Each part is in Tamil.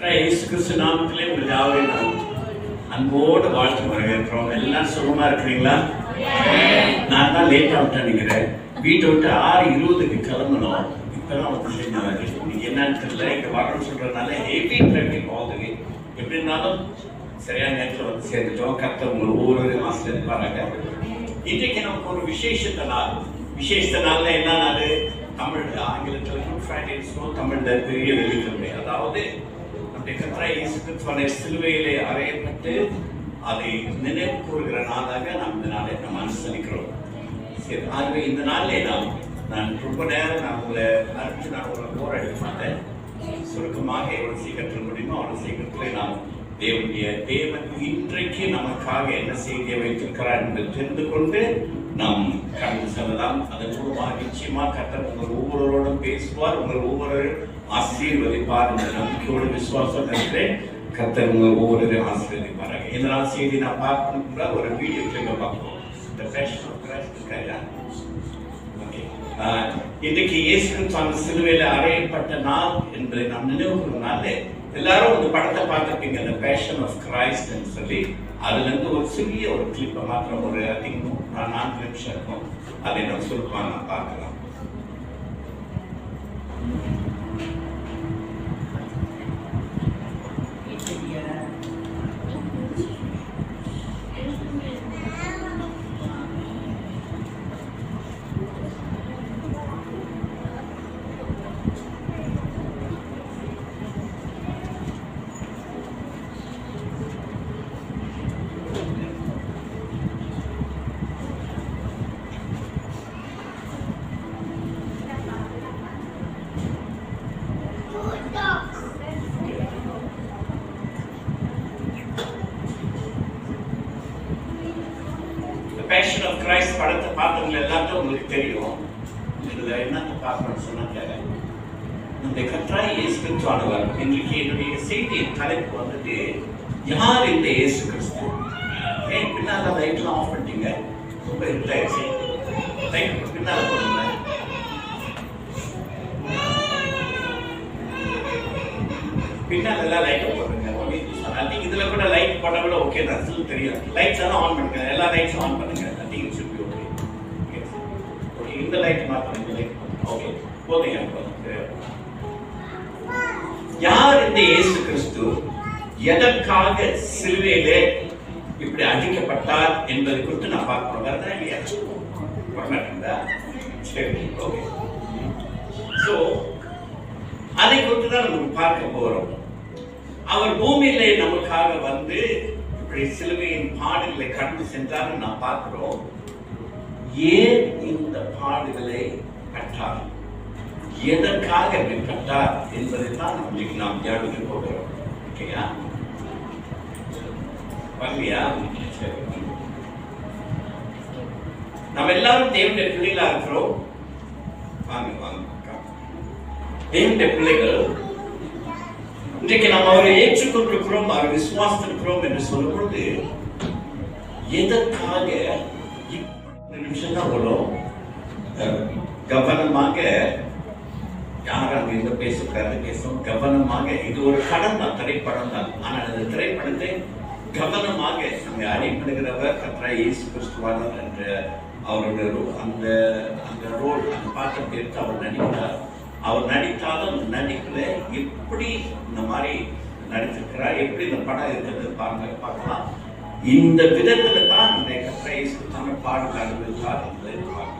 இயேசு கிறிஸ்து நாமத்திலே உங்கள் யாவரையும் நாம் அன்போடு வாழ்த்து வரவேற்கிறோம். எல்லாம் சுகமா இருக்கிறீங்களா? நான் தான் லேட் ஆகிட்டேன் நினைக்கிறேன். வீட்டை விட்டு 6:20க்கு கிளம்பணும். இப்பதான் வந்து என்னன்னு தெரியல. இங்க வரணும்னு சொல்றதுனால ஹெவி டிராபிக் ஆகுது. எப்படி இருந்தாலும் சரியான நேரத்தில் வந்து சேர்ந்துட்டோம். கர்த்தர் உங்களை ஒவ்வொரு மாசத்துல இருப்பாங்க. இன்றைக்கு நமக்கு ஒரு விசேஷ நாள்ல என்ன நாள்? தமிழ் ஆங்கிலத்தில் குட் ஃப்ரைடே, தமிழ்ல பெரிய வெள்ளிக்கிழமை. அதாவது நம்முடைய கர்த்தராகிய இயேசு கிறிஸ்து சிலுவையிலே அறையப்பட்டு அதை நினைவு கூறுகிற நாளாக நாம் இந்த நாளை நம்ம அனுசரிக்கிறோம். சரி, ஆகவே இந்த நாளிலே நான் ரொம்ப நேரம் நான் உங்களை அனுப்பிச்சு நான் உங்களை போர் அடிக்க மாட்டேன். சுருக்கமாக எவ்வளவு சீக்கிரத்தில் முடியுமோ அவ்வளவு சீக்கிரத்திலே நாம் தேவன் இன்றைக்கு நமக்காக என்ன செய்தியை வைத்திருக்கிறார் என்று தெரிந்து கொண்டு நாம் கடந்து செல்லலாம். அதன் மூலமாக நிச்சயமாக கர்த்தர் உங்கள் ஒவ்வொருவரோடும் பேசுவார், உங்கள் ஒவ்வொருவரும் ஆசீர்வதிப்பார் என்ற நம்பிக்கையோடு விசுவாசம் இருக்கிறேன். கர்த்தர் உங்கள் ஒவ்வொருவரையும் ஆசீர்வதிப்பார்கள். இந்த நாள் செய்தி நான் பார்க்கணும்னா ஒரு வீடியோ கிளிப்பை பார்ப்போம். The Passion of Christ இருக்காங்க. ஓகே, இன்றைக்கு இயேசு கிறிஸ்து சிலுவையில் அறையப்பட்ட நாள் என்பதை நாம் நினைவு கூறுனாலே எல்லாரும் இந்த படத்தை பார்த்துருப்பீங்க, The Passion of Christ ன்னு சொல்லி. அதுல இருந்து ஒரு சிறிய ஒரு கிளிப்பை மாத்திரம் ஒரு 4 நிமிஷம் இருக்கும். அதை நம்ம சுருக்கமாக நான் பார்க்கலாம். Passion of Christ படத்தை பார்த்தவங்க எல்லாத்தையும் உங்களுக்கு தெரியும். இதுல என்னத்தை பார்க்கணும்னு சொன்னாங்க, இந்த கர்த்தராகிய இயேசு கிறிஸ்துவானவர். இன்றைக்கு என்னுடைய செய்தியின் தலைப்பு வந்துட்டு யார் இந்த இயேசு கிறிஸ்து? பின்னால லைட்லாம் ஆஃப் பண்ணிட்டீங்க, ரொம்ப இருட்டாயிடுச்சு. லைட் பின்னால போடுங்க. பின்னால எல்லாம் லைட்டை போடுங்க. நீங்க இதுல கூட லைட் போட்டா கூட ஓகே தான், ஸ்டில் தெரியும். லைட்ஸ் எல்லாம் ஆன் பண்ணுங்க, எல்லா லைட்ஸும் ஆன் பண்ணுங்க. நீங்க should be okay. ஓகே, இந்த லைட் மாத்தணும், இந்த லைட் ஓகே போதுங்க. யார் இந்த இயேசு கிறிஸ்து? எதற்காக சிலுவையிலே இப்படி அடிக்கப்பட்டார் என்பதை குறித்து நான் பார்க்கணும். வரதா இல்லையா? வரமாட்டீங்களா? சரி, ஓகே. சோ அதை குறித்து தான் நம்ம பார்க்க போறோம். அவர் பூமியிலே நமக்காக வந்து இப்படி சிலுவையின் பாடுகளை கடந்து சென்றார் நாம் பார்க்கிறோம். ஏன் இந்த பாடுகளை பட்டார், எதற்காக இப்படி பட்டார் என்பதை தான் நாம் தியானிக்க போகிறோம். ஓகேயா? வரலையா? சரி, நம்ம எல்லாரும் தேவனுடைய பிள்ளைகளா இருக்கிறோம். வாங்க வாங்க, தேவனுடைய பிள்ளைகள். இன்றைக்கு நம்ம அவரை ஏற்றுக்கொண்டிருக்கிறோம், அவரை விசுவாசித்திருக்கிறோம் என்று சொல்லும் பொழுது எதற்காக நிமிஷம் தான் வரும். கவனமாக யார் அங்க இருந்து பேசும் கவனமாக. இது ஒரு படம் தான், திரைப்படம் தான். ஆனால் அந்த திரைப்படத்தை கவனமாக நம்ம அடிப்படுகிறவர் கர்த்தராகிய இயேசு கிறிஸ்துவானவர் என்ற அவருடைய அந்த ரோல், அந்த பாட்டத்தை எடுத்து அவர் நடிக்கிறார். அவர் நடித்தாலும் நடிப்புல எப்படி இந்த மாதிரி நடிச்சிருக்கிறார், எப்படி இந்த படம் இருக்கிறது பார்க்கலாம். இந்த விதத்துல தான் இந்த கர்த்தராகிய இயேசு தமிழ் பாடல் அனுபவித்தார் என்பதை பார்க்கலாம்.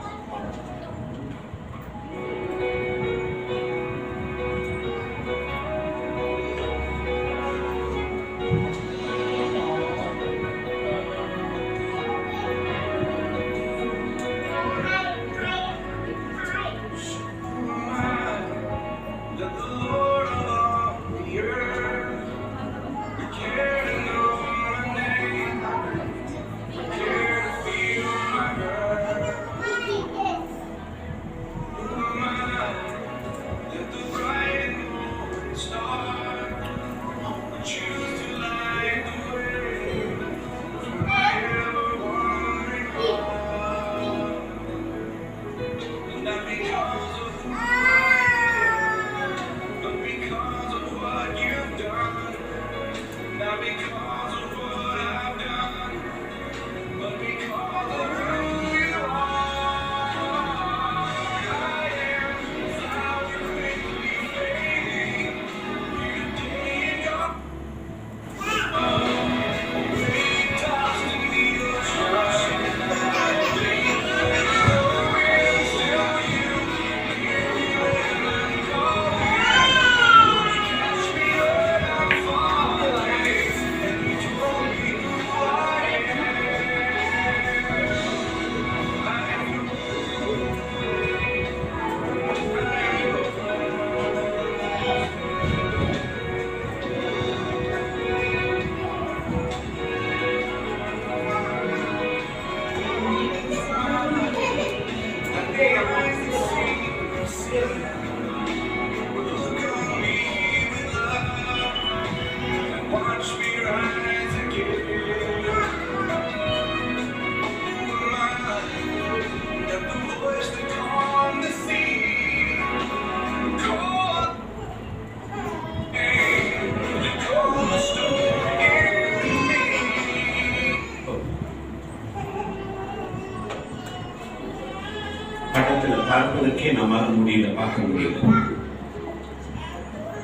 பார்ப்பதற்கே நம்மால் பார்க்க முடியல.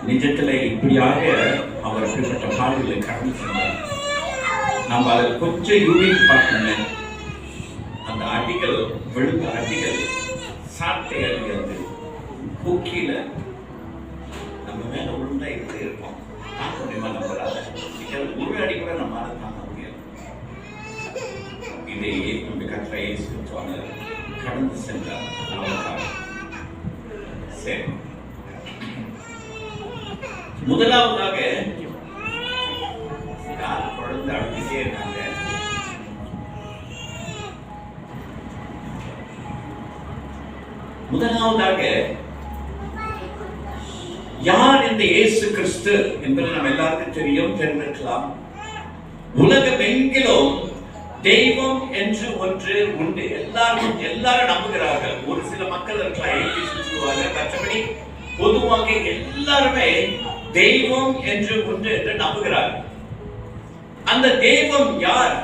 நிஜத்துல இப்படியாக அவர் அப்படிப்பட்ட பாடுகளை கடந்து சென்றார். நம்ம அதை கொஞ்சம் யூனிட் பார்க்கணும். அந்த அடிகள், விழுந்த அடிகள், சாட்டை அடிக்கிறது, கொக்கியில நம்ம மேல விழுந்தா இப்படி இருப்போம். தாங்க முடியுமா? நம்மளால ஒரு அடி கூட நம்மளால தாங்க முடியாது. இதை நம்ம கற்றை கடந்து சென்றார். சரி, முதலாவதாக யார் குழந்தை அழுத்திட்டே இருக்காங்க? முதலாவதாக யார் இந்த இயேசு கிறிஸ்து என்பது நம்ம எல்லாருக்கும் தெரியும், தெரிந்திருக்கலாம். உலகம் எங்கிலும் தெய்வம் என்று ஒன்று உண்டு. எல்லாரும் நம்புகிறார்கள். ஒரு சில மக்கள் சொல்லுவாங்க, மற்றபடி பொதுவாக எல்லாருமே தெய்வம் என்று ஒன்று என்று நம்புகிறார்கள். அந்த தெய்வம் யார்?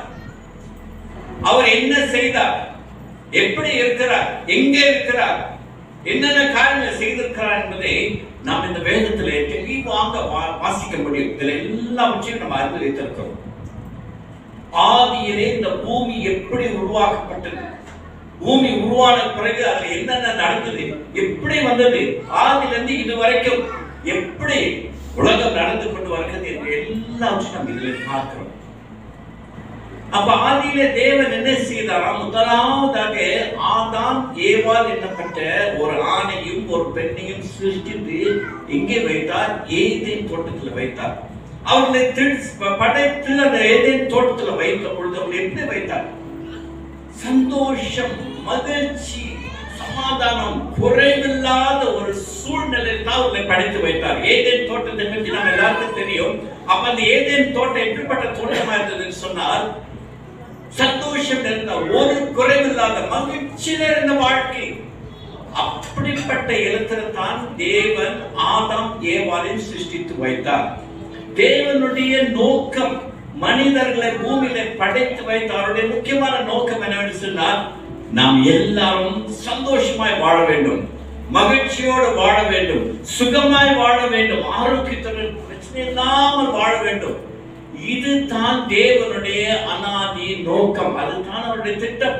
அவர் என்ன செய்தார்? எப்படி இருக்கிறார்? எங்கே இருக்கிறார்? என்னென்ன காரியங்களை செய்திருக்கிறார் என்பதை நாம் இந்த வேதத்திலே தெளிவாக வாசிக்க முடியும். இதில் எல்லாவற்றையும் நம்ம அறிந்து வைத்திருக்கிறோம். ஆதியிலே இந்த பூமி எப்படி உருவாக்கப்பட்டது, பூமி உருவான பிறகு அதுல என்னென்ன நடந்தது, எப்படி வந்தது, ஆதிலிருந்து இதுவரைக்கும் எப்படி உலகம் நடந்து கொண்டு வருகிறது என்று எல்லாவற்றையும் நம்ம இதில் பார்க்கிறோம். அப்ப ஆதியிலே தேவன் என்ன செய்தாராம்? முதலாவதாக ஆதாம் ஏவாள் என்னப்பட்ட ஒரு ஆணையும் ஒரு பெண்ணையும் சிருஷ்டித்து எங்கே வைத்தார்? ஏதேன் தோட்டத்தில் வைத்தார். அவர்களை படைத்து அந்த ஏதேன் தோட்டத்தில் வைத்த பொழுது அவர்கள் எப்படி வைத்தார்? சந்தோஷம், மகிழ்ச்சி, சமாதானம், குறைவில்லாத ஒரு சூழ்நிலையில் தான் அவர்களை படைத்து வைத்தார். ஏதேன் தோட்டத்தை பற்றி நாம் எல்லாருக்கும் தெரியும். அப்ப அந்த ஏதேன் தோட்டம் எப்படிப்பட்ட தோட்டமா இருந்ததுன்னு சொன்னால், சந்தோஷம் இருந்த, ஒரு குறைவில்லாத மகிழ்ச்சி நிறைந்த வாழ்க்கை. அப்படிப்பட்ட இடத்தில்தான் தேவன் ஆதாம் ஏவாளையும் சிருஷ்டித்து வைத்தார். தேவனுடைய நோக்கம் மனிதர்களை பூமியில படைத்து வைத்த அவருடைய முக்கியமான நோக்கம் என்னவென்று சொன்னால், நாம் எல்லாரும் சந்தோஷமாய் வாழ வேண்டும், மகிழ்ச்சியோடு வாழ வேண்டும், சுகமாய் வாழ வேண்டும், ஆரோக்கியத்துடன் பிரச்சனை இல்லாமல் வாழ வேண்டும். இதுதான் தேவனுடைய அனாதி நோக்கம். அதுதான் அவருடைய திட்டம்.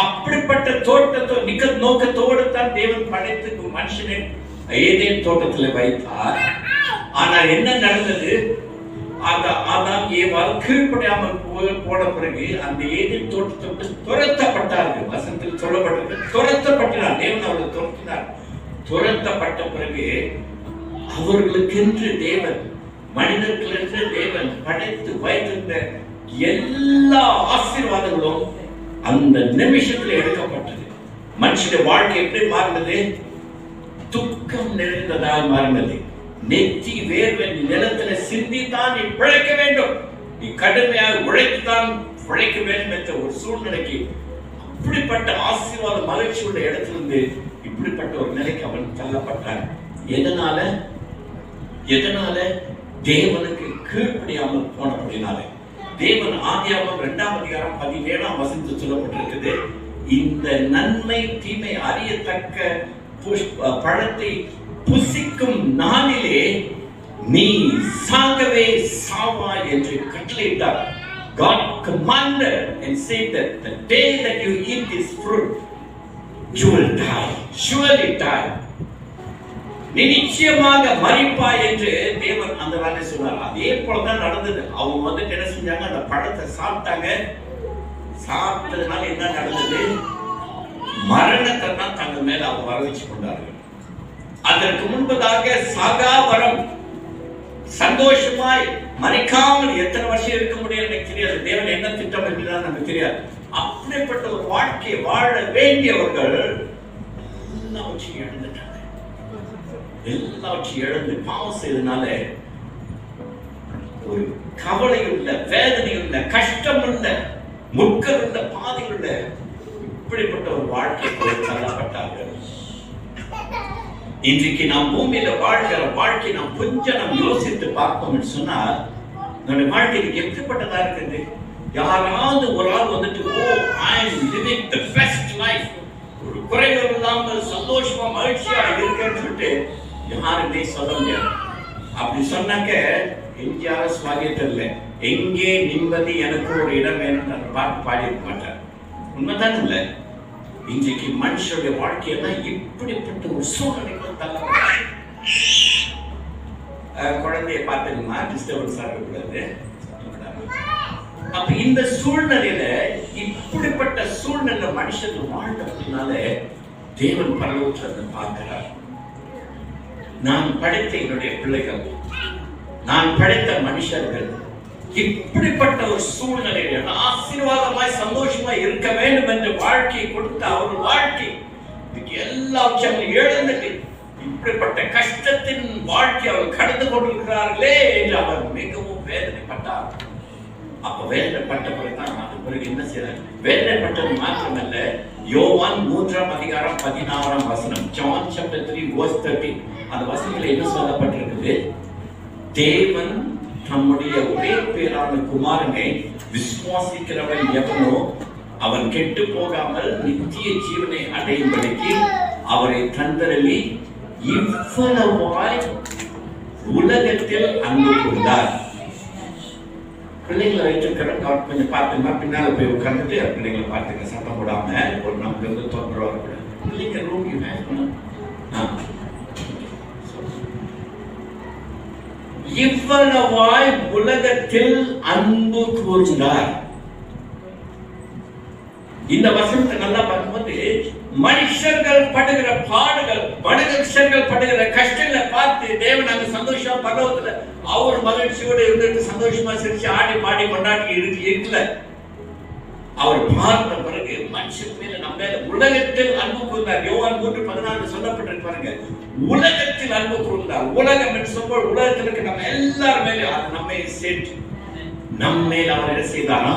அப்படிப்பட்ட தோட்டத்தை நோக்கத்தோடு தான் தேவன் படைத்து மனுஷனை ஏதேன் தோட்டத்தில் வைத்தார். ஆனால் என்ன நடந்தது? ஆதாம் ஏவாள் கீழ்ப்படியாமல் போன பிறகு அந்த ஏதேன் தோட்டத்தை விட்டு துரத்தப்பட்டார்கள். வசனத்தில் சொல்லப்பட்டது, துரத்தப்பட்டார். தேவன் அவர்களை துரத்தினார். துரத்தப்பட்ட பிறகு அவர்களுக்கென்று தேவன், மனிதர்களுக்கென்று தேவன் படைத்து வைத்திருந்த எல்லா ஆசீர்வாதங்களும் அந்த நிமிஷத்தில் எடுக்கப்பட்டது. மனுஷனுடைய வாழ்க்கை எப்படி மாறினது? துக்கம் நிறைந்ததாக மாறினது. நெத்தி வேர்வை நிலத்துல சிந்தித்தான் நீ பிழைக்க வேண்டும், நீ கடுமையாக உழைத்துதான் பிழைக்க வேண்டும் என்ற ஒரு சூழ்நிலைக்கு, அப்படிப்பட்ட ஆசீர்வாத மகிழ்ச்சியுள்ள இடத்திலிருந்து இப்படிப்பட்ட ஒரு நிலைக்கு அவன் தள்ளப்பட்டான். எதனால? தேவனுக்கு கீழ்ப்படியாமல் போனபடினால. தேவன் ஆதியாகமம் 2ஆம் அதிகாரம் 17ஆம் வசனத்தில் சொல்லப்பட்டிருக்குது, இந்த நன்மை தீமை அறியத்தக்க பழத்தை புசிக்கும் நாளிலே நீ சாகவே சாவாய் என்று கட்டளையிட்டார். God commanded and said that the day that you eat this fruit you will die, surely die. நீ நிச்சயமாக மரிப்பாய் என்று தேவன் அந்த வார்த்தை சொன்னார். அதே போலதான் நடந்தது. அவங்க வந்துட்டு என்ன செஞ்சாங்க? அந்த பழத்தை சாப்பிட்டாங்க. சாப்பிட்டதுனால என்ன நடந்தது? மரணத்தை தான் தங்கள் மேல அவங்க வர வச்சு கொண்டார்கள். அதற்கு முன்பதாக சகாவரம் சந்தோஷமாய் மறைக்காமல் எத்தனை வருஷம் இருக்க முடியும் எனக்கு தெரியாது. தேவன் என்ன திட்டம் என்றுதான் நமக்கு தெரியாது. அப்படிப்பட்ட ஒரு வாழ்க்கையை வாழ வேண்டியவர்கள் எல்லாவற்றையும் இழந்துட்டாங்க. எல்லாவற்றையும் இழந்து பாவம் செய்தனால ஒரு கவலையுள்ள, வேதனையுள்ள, கஷ்டமுள்ள, முட்களுள்ள, பாதையுள்ள இப்படிப்பட்ட ஒரு வாழ்க்கைக்கு தள்ளப்பட்டார்கள். இன்றைக்கு நாம் பூமியில வாழ்கிற வாழ்க்கை நாம் கொஞ்சம் யோசித்து பார்ப்போம் சொன்னா, நம்முடைய வாழ்க்கைக்கு எப்படிப்பட்டதா இருக்குது? யாராவது ஒரு ஆள் வந்துட்டு, ஓ ஐ அம் லிவிங் தி பெஸ்ட் லைஃப், ஒரு குறைகள் இல்லாமல் சந்தோஷமா மகிழ்ச்சியா இருக்கேன்னு சொல்லிட்டு யாருமே சொல்ல முடியாது. அப்படி சொன்னாக்க எம்ஜிஆர் சுவாகியத்தில் எங்கே நிம்மதி எனக்கு ஒரு இடம் வேணும்னு அந்த பாட்டு பாடி இருக்க மாட்டார். உண்மைதான் இல்லை. இன்றைக்கு மனுஷனுடைய வாழ்க்கையெல்லாம் இப்படிப்பட்ட ஒரு சூழ்நிலைக்கு தள்ள குழந்தைய பார்த்துக்கணுமா, டிஸ்டர்பன்ஸ் ஆகக்கூடாது. அப்ப இந்த சூழ்நிலையில இப்படிப்பட்ட சூழ்நிலை மனுஷன் வாழ்ந்ததுனால தேவன் பரலோகத்தை பார்க்கிறார். நான் படைத்த என்னுடைய பிள்ளைகள், நான் படைத்த மனுஷர்கள் இப்படிப்பட்ட ஒரு சூழ்நிலையில் ஆசீர்வாதமாய் சந்தோஷமாய் இருக்க வேண்டும் என்று வாழ்க்கையை கொடுத்த அவர் வாழ்க்கை எல்லாவற்றையும் இழந்துட்டு இப்படிப்பட்ட கஷ்டத்தின் வாழ்க்கை அவர் கடந்து கொண்டிருக்கிறார்களே என்று அவர் மிகவும் வேதனைப்பட்டார். அப்ப வேதனைப்பட்ட பிறகுதான் அது பிறகு என்ன செய்யறாரு? வேதனைப்பட்டது மாத்திரமல்ல, யோவான் 3:16 John chapter 3:13 அந்த வசனத்துல என்ன சொல்லப்பட்டிருக்குது? தேவன் நம்முடைய ஒரே பேரான குமாரனை விசுவாசிக்கிறவன் எவனோ அவன் கெட்டு போகாமல் நித்திய ஜீவனை அடையும்படிக்கு அவரை தந்தரலி இவ்வளவாய் உலகத்தில் அன்பு கொண்டார். பிள்ளைங்களை வைத்திருக்கிறோம், கொஞ்சம் பார்த்துங்க, பின்னால போய் உட்கார்ந்துட்டு பிள்ளைங்களை பார்த்துங்க, சத்தம் போடாம. ஒரு நமக்கு வந்து தொந்தரவு வரக்கூடாது. பிள்ளைங்க ரூம் இவ்வளவாய் உலகத்தில் அன்பு கூர்ந்தார். இந்த வசனத்தை நல்லா பார்க்கும்போது மனுஷர்கள் படுகிற பாடுகள், மனுஷர்கள் படுகிற கஷ்டங்களை பார்த்து தேவன் அங்க சந்தோஷமா பரலோகத்துல அவர் மகிழ்ச்சியோட இருந்துட்டு சந்தோஷமா சிரிச்சு ஆடி பாடி கொண்டாடி இருக்கல. அவர் பார்த்த பிறகு மனுஷன் மேல நம்ம மேல உலகத்தில் அன்பு கூர்ந்தார். யோவான் 3:14 சொல்லப்பட்டிருக்கு பாருங்க. உலகத்தில் அன்பு கூர்ந்தார். உலகம் என்று சொல்லும்போது உலகத்தில் இருக்க நம்ம எல்லாரும் மேல அது நம்மை சேர்த்து நம்ம மேல அவர் என்ன செய்தாரா?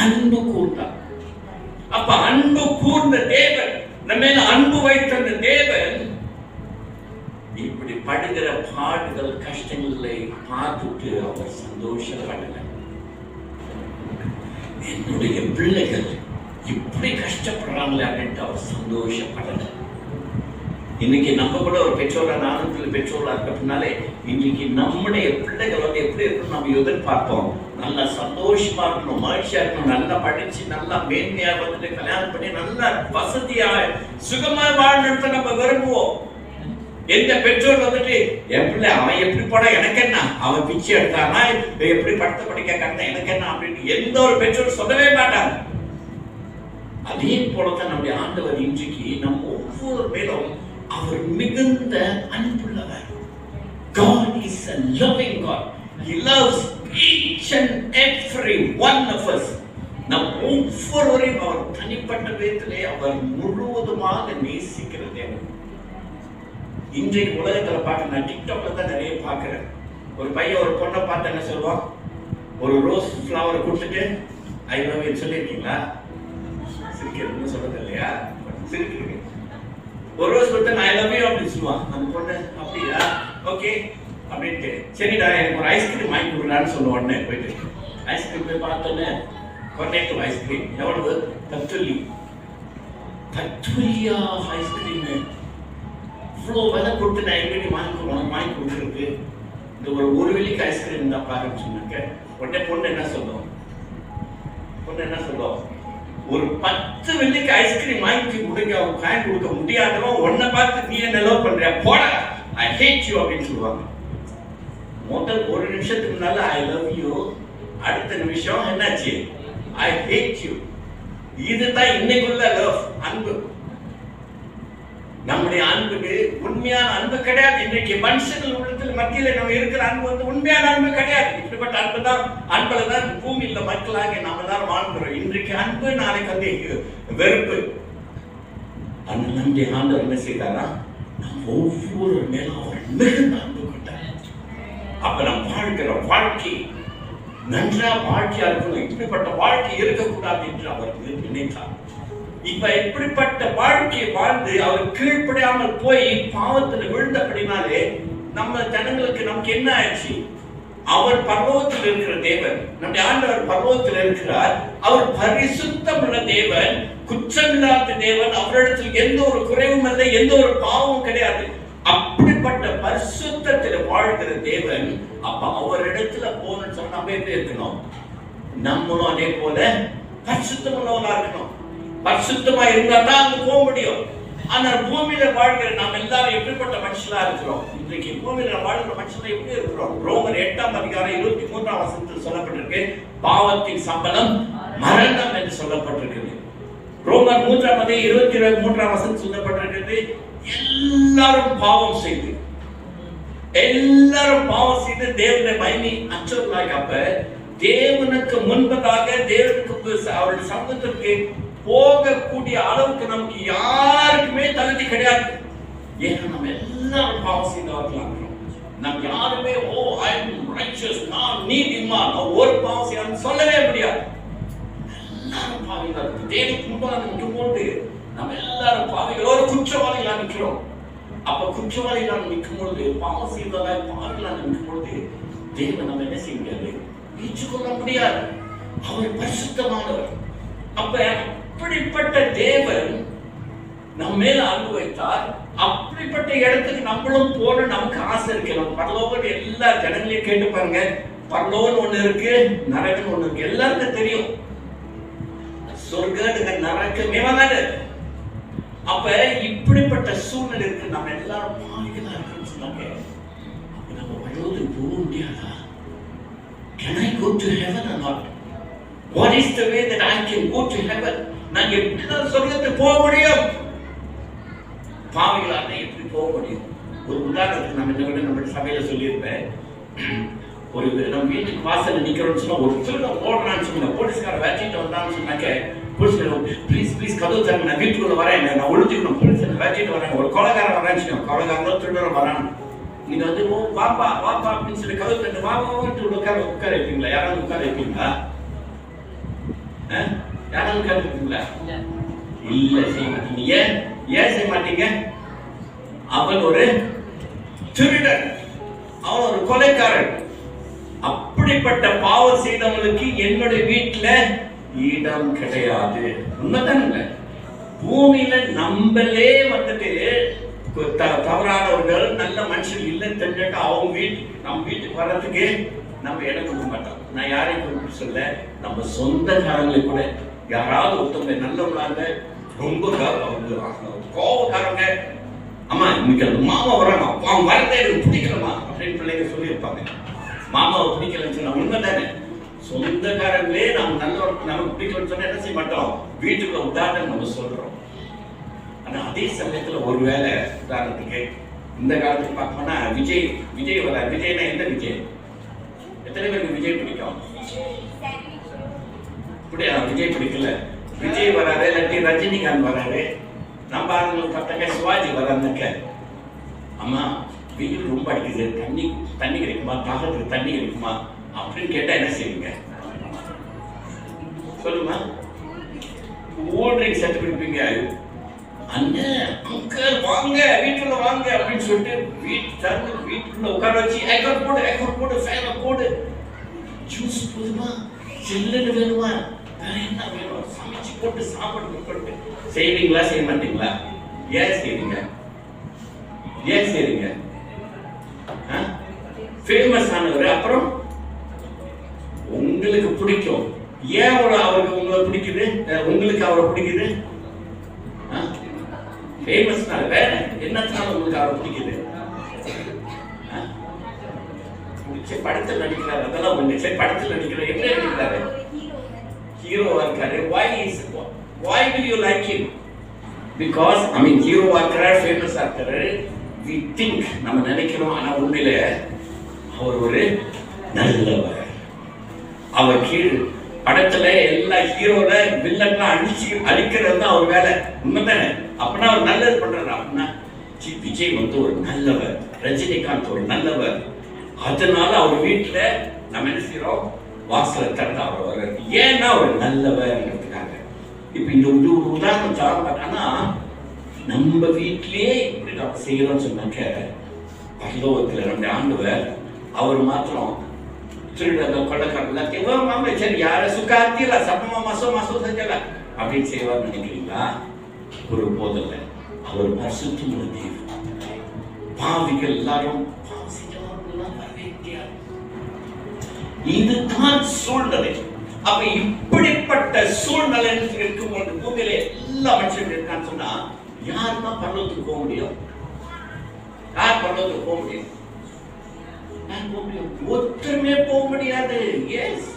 அன்பு கூர்ந்தார். அப்ப அன்பு கூர்ந்த தேவன், நம்ம மேல அன்பு வைத்த தேவன் இப்படி படுகிற பாடுகள் கஷ்டங்களை பார்த்துட்டு அவர் சந்தோஷப்படல. என்னுடைய பிள்ளைகள் இப்படி கஷ்டப்படுறாங்களே அப்படின்ட்டு அவர் சந்தோஷப்படல. இன்னைக்கு நம்ம கூட ஒரு பெற்றோரா, நானும் பெற்றோரா இருக்கிறதுனாலே இன்னைக்கு நம்முடைய பிள்ளைகள் வந்து எப்படி இருக்கணும் நம்ம எதிர்பார்ப்போம். நல்லா சந்தோஷமா இருக்கணும், மகிழ்ச்சியா இருக்கணும், நல்லா படிச்சு நல்லா மேன்மையா வந்துட்டு கல்யாணம் பண்ணி நல்லா வசதியா சுகமா வாழ்ந்து நம்ம விரும்புவோம். எந்த பெற்றோர் வந்துட்டு என் பிள்ளை அவன் எப்படி போனா எனக்கு என்ன, அவன் பிச்சை எடுத்தானா, எப்படி படத்தை படிக்க கட்டினா எனக்கு என்ன அப்படின்னு எந்த ஒரு பெற்றோர் சொல்லவே மாட்டாங்க. அதே போலதான் நம்முடைய ஆண்டவர் இன்றைக்கு நம்ம ஒவ்வொரு மேலும் அவர் மிகுந்த அன்புள்ளவர். God is a loving God. He loves each and every one of us. நம் ஒவ்வொருவரையும் அவர் தனிப்பட்ட விதத்திலே அவர் முழுவதுமாக நேசிக்கிற தேவன். இன்றைக்கு உலகத்துல பார்க்க, நான் டிக்டாக்ல தான் நிறைய பார்க்கிறேன். ஒரு பையன் ஒரு பொண்ணை பார்த்து என்ன சொல்லுவான்? ஒரு ரோஸ் ஃப்ளவரை கொடுத்துட்டு ஐ லவ் யூ சொல்லியிருக்கீங்களா? சிரிக்கிறதுன்னு சொல்றது இல்லையா? சிரிக்கிறீங்க. ஒரு ரோஸ் கொடுத்து ஐ லவ் யூ அப்படின்னு சொல்லுவான். அந்த பொண்ணு அப்படியா, ஓகே அப்படின்ட்டு சரிடா எனக்கு ஒரு ஐஸ்கிரீம் வாங்கி கொடுக்கலான்னு சொல்லுவோம். உடனே போயிட்டு ஐஸ்கிரீம் போய் பார்த்தோன்னே கொர்னேட்டோ ஐஸ்கிரீம் எவ்வளவு? தத்துலியா ஐஸ்கிரீம் இவ்வளோ விலை கொடுத்து நான் எப்படி வாங்கி கொடுக்குறது? இந்த ஒரு வெள்ளிக்கு ஐஸ்கிரீம் தான் பாருன்னு சொன்னாங்க. உடனே பொண்ணு என்ன சொல்லும்? ஒரு 10 வெள்ளிக்கு ஐஸ்கிரீம் வாங்கி கொடுக்க முடியாதவன் உன்னை பார்த்து நீ என்ன லவ் பண்றியா, போட ஐ ஹேட் யூ அப்படின்னு சொல்லுவாங்க. முதல் ஒரு நிமிஷத்துக்கு முன்னால ஐ லவ் யூ, அடுத்த நிமிஷம் என்னாச்சு? ஐ ஹேட் யூ. இதுதான் இன்னைக்குள்ள லவ், அன்பு. நம்முடைய அன்புக்கு உண்மையான அன்பு கிடையாது. இன்றைக்கு மனுஷர்கள் உள்ளத்தில் மத்தியில நம்ம இருக்கிற அன்பு வந்து உண்மையான அன்பு கிடையாது. இப்படிப்பட்ட அன்பு தான், அன்புல தான் பூமியில மக்களாக நாம தான் வாழ்கிறோம். இன்றைக்கு அன்பு, நாளைக்கு வந்து வெறுப்பு. அந்த நம்முடைய ஆண்டவர் என்ன செய்தாரா? ஒவ்வொரு மேலும் அவர் மிகுந்த அன்பு கொண்டார். அப்ப நம்ம வாழ்கிற வாழ்க்கை நன்றா வாழ்க்கையா இருக்கணும். இப்படிப்பட்ட வாழ்க்கை இருக்கக்கூடாது என்று அவர் நினைத்தார். இப்ப இப்படிப்பட்ட வாழ்க்கையை வாழ்ந்து அவர் கீழ்ப்படியாமல் போய் பாவத்துல விழுந்தபடினாலே நம்ம ஜனங்களுக்கு நமக்கு என்ன ஆயிடுச்சு? அவர் பரலோகத்தில் இருக்கிற தேவன். நம்முடைய ஆண்டவர் பரலோகத்தில் இருக்கிறார். அவர் பரிசுத்தமுள்ள தேவன், குற்றமில்லாத தேவன். அவரிடத்தில் எந்த ஒரு குறைவும் இல்லை, எந்த ஒரு பாவமும் கிடையாது. அப்படிப்பட்ட பரிசுத்தத்தில் வாழ்கிற தேவன். அப்ப அவரிடத்துல போகணும்னு சொன்னா நம்ம எப்படி இருக்கணும்? நம்மளும் அதே போல பரிசுத்தமுள்ளவனா இருக்கணும். பரிசுத்தமா இருந்தா தான் அங்க போக முடியும். ஆனால் பூமியில வாழ்கிற நாம் எல்லாரும் எப்படிப்பட்ட மனுஷனா இருக்கிறோம்? இன்றைக்கு பூமியில வாழ்கிற மனுஷனா எப்படி இருக்கிறோம்? ரோமர் 8ஆம் அதிகாரம் 23ஆம் வசனத்தில் சொல்லப்பட்டிருக்கு, பாவத்தின் சம்பளம் மரணம் என்று சொல்லப்பட்டிருக்கிறது. ரோமர் 3ஆம் அதிகாரம் 23ஆம் வசனம் சொல்லப்பட்டிருக்கிறது, எல்லாரும் பாவம் செய்து தேவனுடைய மகிமை அற்றவர்களாக. அப்ப தேவனுக்கு முன்பதாக தேவனுக்கு அவருடைய சமூகத்திற்கு போகக்கூடிய அளவுக்கு நமக்கு யாருக்குமே தகுதி கிடையாது. ஏன்னா நம்ம எல்லாரும் பாவம் செய்தவர்களாக இருக்கிறோம். நம்ம யாருமே நான் நீதிமான், ஒரு பாவம் செய்ய சொல்லவே முடியாது. எல்லாரும் பாவிகள். தேவனுக்கு முன்பாக நிற்கும்போது நம்ம எல்லாரும் பாவிகள், ஒரு குற்றவாளிகளாக நிற்கிறோம். அப்ப குற்றவாளிகளாக நிற்கும் பொழுது, பாவம் செய்தவர்களாக பாவிகளாக நிற்கும் பொழுது தேவன் நம்ம என்ன செய்ய முடியாது, ஏற்றுக்கொள்ள முடியாது. அவர் பரிசுத்தமானவர். அப்ப அப்படிப்பட்ட தேவன் நம்ம மேல அன்பு வைத்தார். அப்படிப்பட்ட இடத்துக்கு நம்மளும் போன நமக்கு ஆசை இருக்கு. நம்ம பரலோகம் எல்லா ஜனங்களையும் கேட்டு பாருங்க, பரலோகம் ஒண்ணு இருக்கு, நரகம் ஒண்ணு இருக்கு. எல்லாருக்கும் தெரியும் சொர்க்க நரகமே வராது. அப்ப இப்படிப்பட்ட சூழ்நிலை இருக்கு. நம்ம எல்லாரும் பாவிகளா இருக்குன்னு சொன்னாங்க. நம்ம பரலோகத்துக்கு போக முடியாதா? Can I go to heaven or not? What is the way that I can go to heaven? நான் எப்படிதான் சொர்க்கத்துக்கு போக முடியும்? பாவிகளாக எப்படி போக முடியும்? ஒரு உதாரணத்துக்கு நம்ம என்ன நம்ம சபையில சொல்லியிருப்பேன். ஒரு நம்ம வீட்டுக்கு வாசல்ல நிக்கிறோம்னு சொன்னா, ஒரு திருடம் ஓடுறான்னு சொன்னா, போலீஸ்கார வேட்டிட்டு வந்தான்னு சொன்னாக்க, போலீஸ் ப்ளீஸ் கதவு தரங்க, நான் வீட்டுக்குள்ள வரேன், நான் ஒழுத்துக்கணும், போலீஸ் வேட்டிட்டு வராங்க. ஒரு கொலைகாரன் வரான்னு, கொலைகாரனோ திருடம் வரான்னு, நீங்க வந்து வாப்பா வாப்பா அப்படின்னு சொல்லி கதவு தந்து வாப்பாட்டு உட்கார வைப்பீங்களா? யாராவது உட்கார வைப்பீங்களா? யாராவது உட்கார வைப்பீங்களா? இல்ல, செய்ய மாட்டீங்க. ஏன் செய்ய மாட்டீங்க? அவன் ஒரு திருடன், அவன் ஒரு கொலைக்காரன். அப்படிப்பட்ட பாவம் செய்தவங்களுக்கு என்னுடைய வீட்டுல இடம் கிடையாது. உண்மைதானுங்க. பூமியில நம்மளே வந்துட்டு தவறானவர்கள், நல்ல மனுஷன் இல்லைன்னு தெரிஞ்சுட்டு அவங்க வீட்டுக்கு நம்ம வீட்டுக்கு வர்றதுக்கு நம்ம இடம் கொடுக்க மாட்டோம். நான் யாரையும் குறிப்பிட்டு சொல்ல, நம்ம சொந்தக்காரங்களை கூட யாராவது ஒருத்தவங்க நல்லவங்களாங்க, ரொம்ப கோபக்காரங்க, அம்மா இன்னைக்கு அந்த மாமா வராங்க, அவங்க வரதே எனக்கு பிடிக்கலமா அப்படின்னு பிள்ளைங்க சொல்லியிருப்பாங்க. மாமாவை பிடிக்கலன்னு சொன்னா உண்மைதானே. சொந்தக்காரங்களே நம்ம நல்லவங்க நமக்கு பிடிக்கலன்னு சொன்னா என்ன செய்ய மாட்டோம், வீட்டுக்குள்ள உதாரணம் நம்ம சொல்றோம். ஆனா அதே சமயத்துல ஒருவேளை உதாரணத்துக்கு இந்த காலத்துக்கு பார்த்தோம்னா விஜய் வர, விஜய்னா எந்த விஜய்? எத்தனை பேருக்கு விஜய் பிடிக்கும்? அப்படியா? விஜய் பிடிக்கல, விஜய் வராது, இல்லாட்டி ரஜினிகாந்த் வராது. நம்ம ஆளுங்களுக்கு பார்த்தாக்க சிவாஜி வராதுக்க, அம்மா வெயில் ரொம்ப அடிக்குது, தண்ணி கிடைக்குமா, தாகத்துக்கு தண்ணி கிடைக்குமா அப்படின்னு கேட்டா என்ன செய்வீங்க சொல்லுமா? கூல் ட்ரிங்க்ஸ் எடுத்து குடிப்பீங்க. அண்ணன் அங்கிள் வாங்க வீட்டுல வாங்க அப்படின்னு சொல்லிட்டு வீட்டுக்குள்ள உட்கார வச்சு ஐகான் போடு ஃபேனை போடு, ஜூஸ் போதுமா, சில்லுன்னு வேணுமா, வேற என்ன வேணும், சமைச்சு போட்டு சாப்பாடு போட்டு செய்வீங்களா? செய்ய மாட்டீங்களா? ஏன் செய்வீங்க? ஏன் செய்வீங்க? ஃபேமஸ் ஆனவர், அப்புறம் உங்களுக்கு பிடிக்கும். ஏன் அவருக்கு உங்களை பிடிக்குது, உங்களுக்கு அவரை பிடிக்குது? ஃபேமஸ்னால வேற என்னத்தினால உங்களுக்கு அவரை பிடிக்குது? படத்தில் நடிக்கிறாரு, அதெல்லாம் ஒண்ணு. சரி, படத்தில் நடிக்கிறார், எப்படி நடிக்கிறாரு? ஹீரோவா இருக்காரு. Why do you like him? Because ஹீரோவா இருக்கிறார், ஃபேமஸா இருக்காரு. We think, நம்ம நினைக்கிறோம், ஆனா உண்மையில அவர் ஒரு நல்லவர். அவர் கீழ் படத்துல எல்லா ஹீரோல வில்லன்லாம் அழிக்கிறது தான் அவர் வேலை. உண்மைதானே? அப்படின்னா அவர் நல்லது பண்றாரு. அப்படின்னா விஜய் வந்து ஒரு நல்லவர், ரஜினிகாந்த் ஒரு நல்லவர். அதனால அவர் வீட்டுல நம்ம என்ன செய்யறோம், வாசலை திறந்து அவர் வர்றாரு. ஏன்னா அவர் நல்லவர்ங்கிறதுக்காக. இப்ப இந்த உதாரணம் தான். ஆனா நம்ம வீட்டிலேயே இப்படி நம்ம செய்யறோம்னு சொன்னாக்க, பரலோகத்துல நம்முடைய ஆண்டவர் அவர் மாத்திரம் திருட கொள்ளக்காரன் சரி யார சுக்காத்தியல சப்பமா மாசம் செஞ்சல அப்படின்னு செய்வார் நினைக்கிறீங்களா? ஒரு போதல்ல. அவர் பரிசுத்தமுள்ள தேவன். பாவிகள் எல்லாரும் இதுதான் சூழ்நிலை. அப்ப இப்படிப்பட்ட சூழ்நிலை இருக்கும்போது பூமியில எல்லா மனுஷன் இருக்கான்னு சொன்னா யாருன்னா பரலோகத்துக்கு போக முடியும்? யார் பரலோகத்துக்கு போக முடியும்? ஒருத்தருமே போக முடியாது. எஸ்,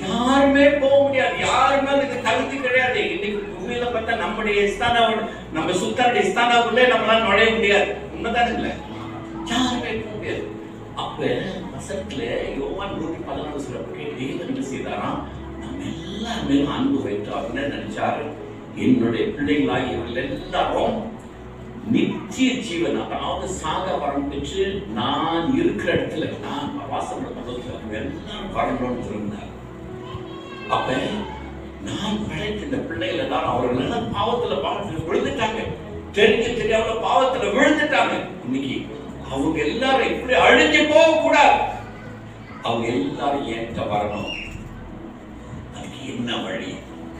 யாருமே போக முடியாது. யாருமே அதுக்கு தகுதி கிடையாது. இன்னைக்கு பூமியில பார்த்தா நம்முடைய நம்ம சுத்தருடைய ஸ்தானாவுக்குள்ளே நம்மளால நுழைய முடியாது. உண்மைதானே இல்ல? யாருமே போக முடியாது. அப்ப வசனத்துல யோவான் 1:14 சொல்லப்பட்டு தேவன் என்ன செய்தாராம்? நம்ம எல்லாருமே அன்பு வைத்து அவர் நினைச்சாரு, என்னுடைய பிள்ளைகளாகி இவர்கள் எல்லாரும் நித்திய ஜீவன், அதாவது சாக வரம் பெற்று நான் இருக்கிற இடத்துல நான் வாசம் எல்லாம் வரணும்னு சொன்னார். அப்ப நான் படைத்த இந்த பிள்ளைகள் தான் அவர்கள் எல்லாம் பாவத்துல விழுந்துட்டாங்க. தெரியாம பாவத்துல விழுந்துட்டாங்க. இன்னைக்கு அவங்க எல்லாரும் இப்படி அழிஞ்சு போக கூடாது. அவங்க எல்லாரும் என்கிட்ட வரணும். அதுக்கு என்ன வழி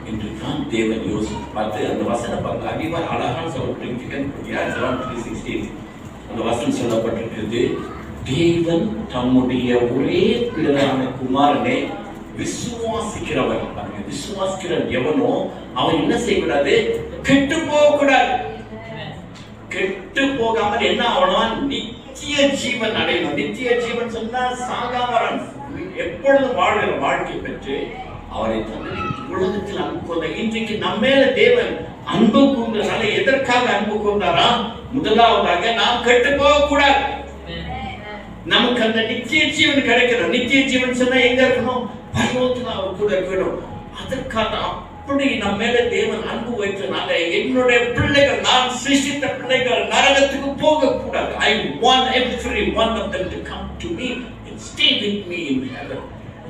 என்று தான் தேவன் யோசித்து பார்த்து அந்த வசனம் பாருங்க. அதிகமாக அழகான சொல்லப்பட்டிருக்கு. அந்த வசனம் சொல்லப்பட்டிருக்கிறது, தேவன் தம்முடைய ஒரே பிள்ளையான குமாரனை விசுவாசிக்கிறவர். விசுவாசிக்கிற எவனோ அவன் என்ன செய்யக்கூடாது? கெட்டு போக கூடாது. கெட்டு போகாமல் என்ன ஆகணும்? நித்திய ஜீவன் அடையணும். நித்திய ஜீவன் சொன்னா சாகாமரன் எப்பொழுதும் வாழ்கிற வாழ்க்கை பெற்று அவரை தன்னை உலகத்தில் அன்பு கொண்ட. இன்றைக்கு நம்ம மேல தேவன் அன்பு கூர்ந்தனால எதற்காக அன்பு கூர்ந்தாரா? முதலாவதாக நாம் கெட்டு போக கூடாது. நமக்கு அந்த நித்திய ஜீவன் கிடைக்கணும். நித்திய ஜீவன் சொன்னா எங்க இருக்கணும்? பரலோகத்துல அவர் கூட இருக்கணும். அதற்காக அப்படி நம்ம மேல தேவன் அன்பு வைத்தனால என்னுடைய பிள்ளைகள், நான் சிருஷ்டித்த பிள்ளைகள் நரகத்துக்கு போக கூடாது. I want every one of them to come to me and stay with me in heaven.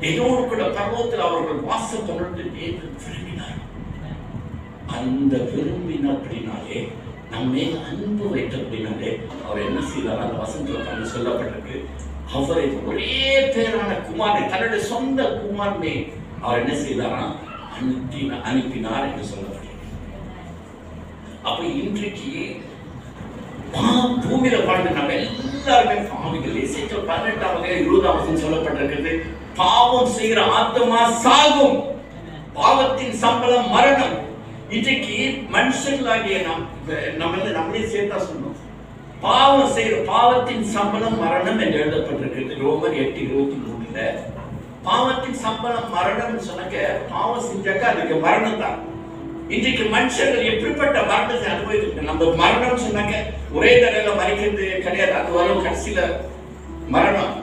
என்னோடு கூட பரலோகத்தில் அவர்கள் வாசம் தொடர்ந்து தேவன் விரும்பினார். அந்த விரும்பினபடினாலே நம்ம மேல அன்பு வைத்தபடினாலே அவர் என்ன செய்தார்? அந்த வசனத்துல சொல்லப்பட்டிருக்கு, அவரை ஒரே பேரான குமாரனை, தன்னுடைய சொந்த குமாரனை அவர் என்ன செய்தாரா? அனுப்பினார் என்று சொல்லப்படுகிறது. அப்ப இன்றைக்கு பூமியில வாழ்ந்த நம்ம எல்லாருமே பாவிகள். எசேக்கியேல் 18:20 சொல்லப்பட்டிருக்கிறது, பாவம் செய்கிற ஆத்மா சாகும், பாவத்தின் சம்பளம் மரணம். இன்றைக்கு மனுஷங்களாகிய நம்மளே சேர்த்தா சொன்னோம், பாவம் செய்கிற பாவத்தின் சம்பளம் மரணம் என்று எழுதப்பட்டிருக்கிறது. ரோமர் 8:23 பாவத்தின் சம்பளம் மரணம் சொன்னாக்க, பாவம் செஞ்சாக்க அதுக்கு மரணம் தான். இன்றைக்கு மனுஷர்கள் எப்படிப்பட்ட மரணத்தை அனுபவிக்கிறாங்க? நம்ம மரணம் சொன்னாக்க ஒரே தடவையில மறிக்கிறது கிடையாது. அது வரும் கடைசியில மரணம்.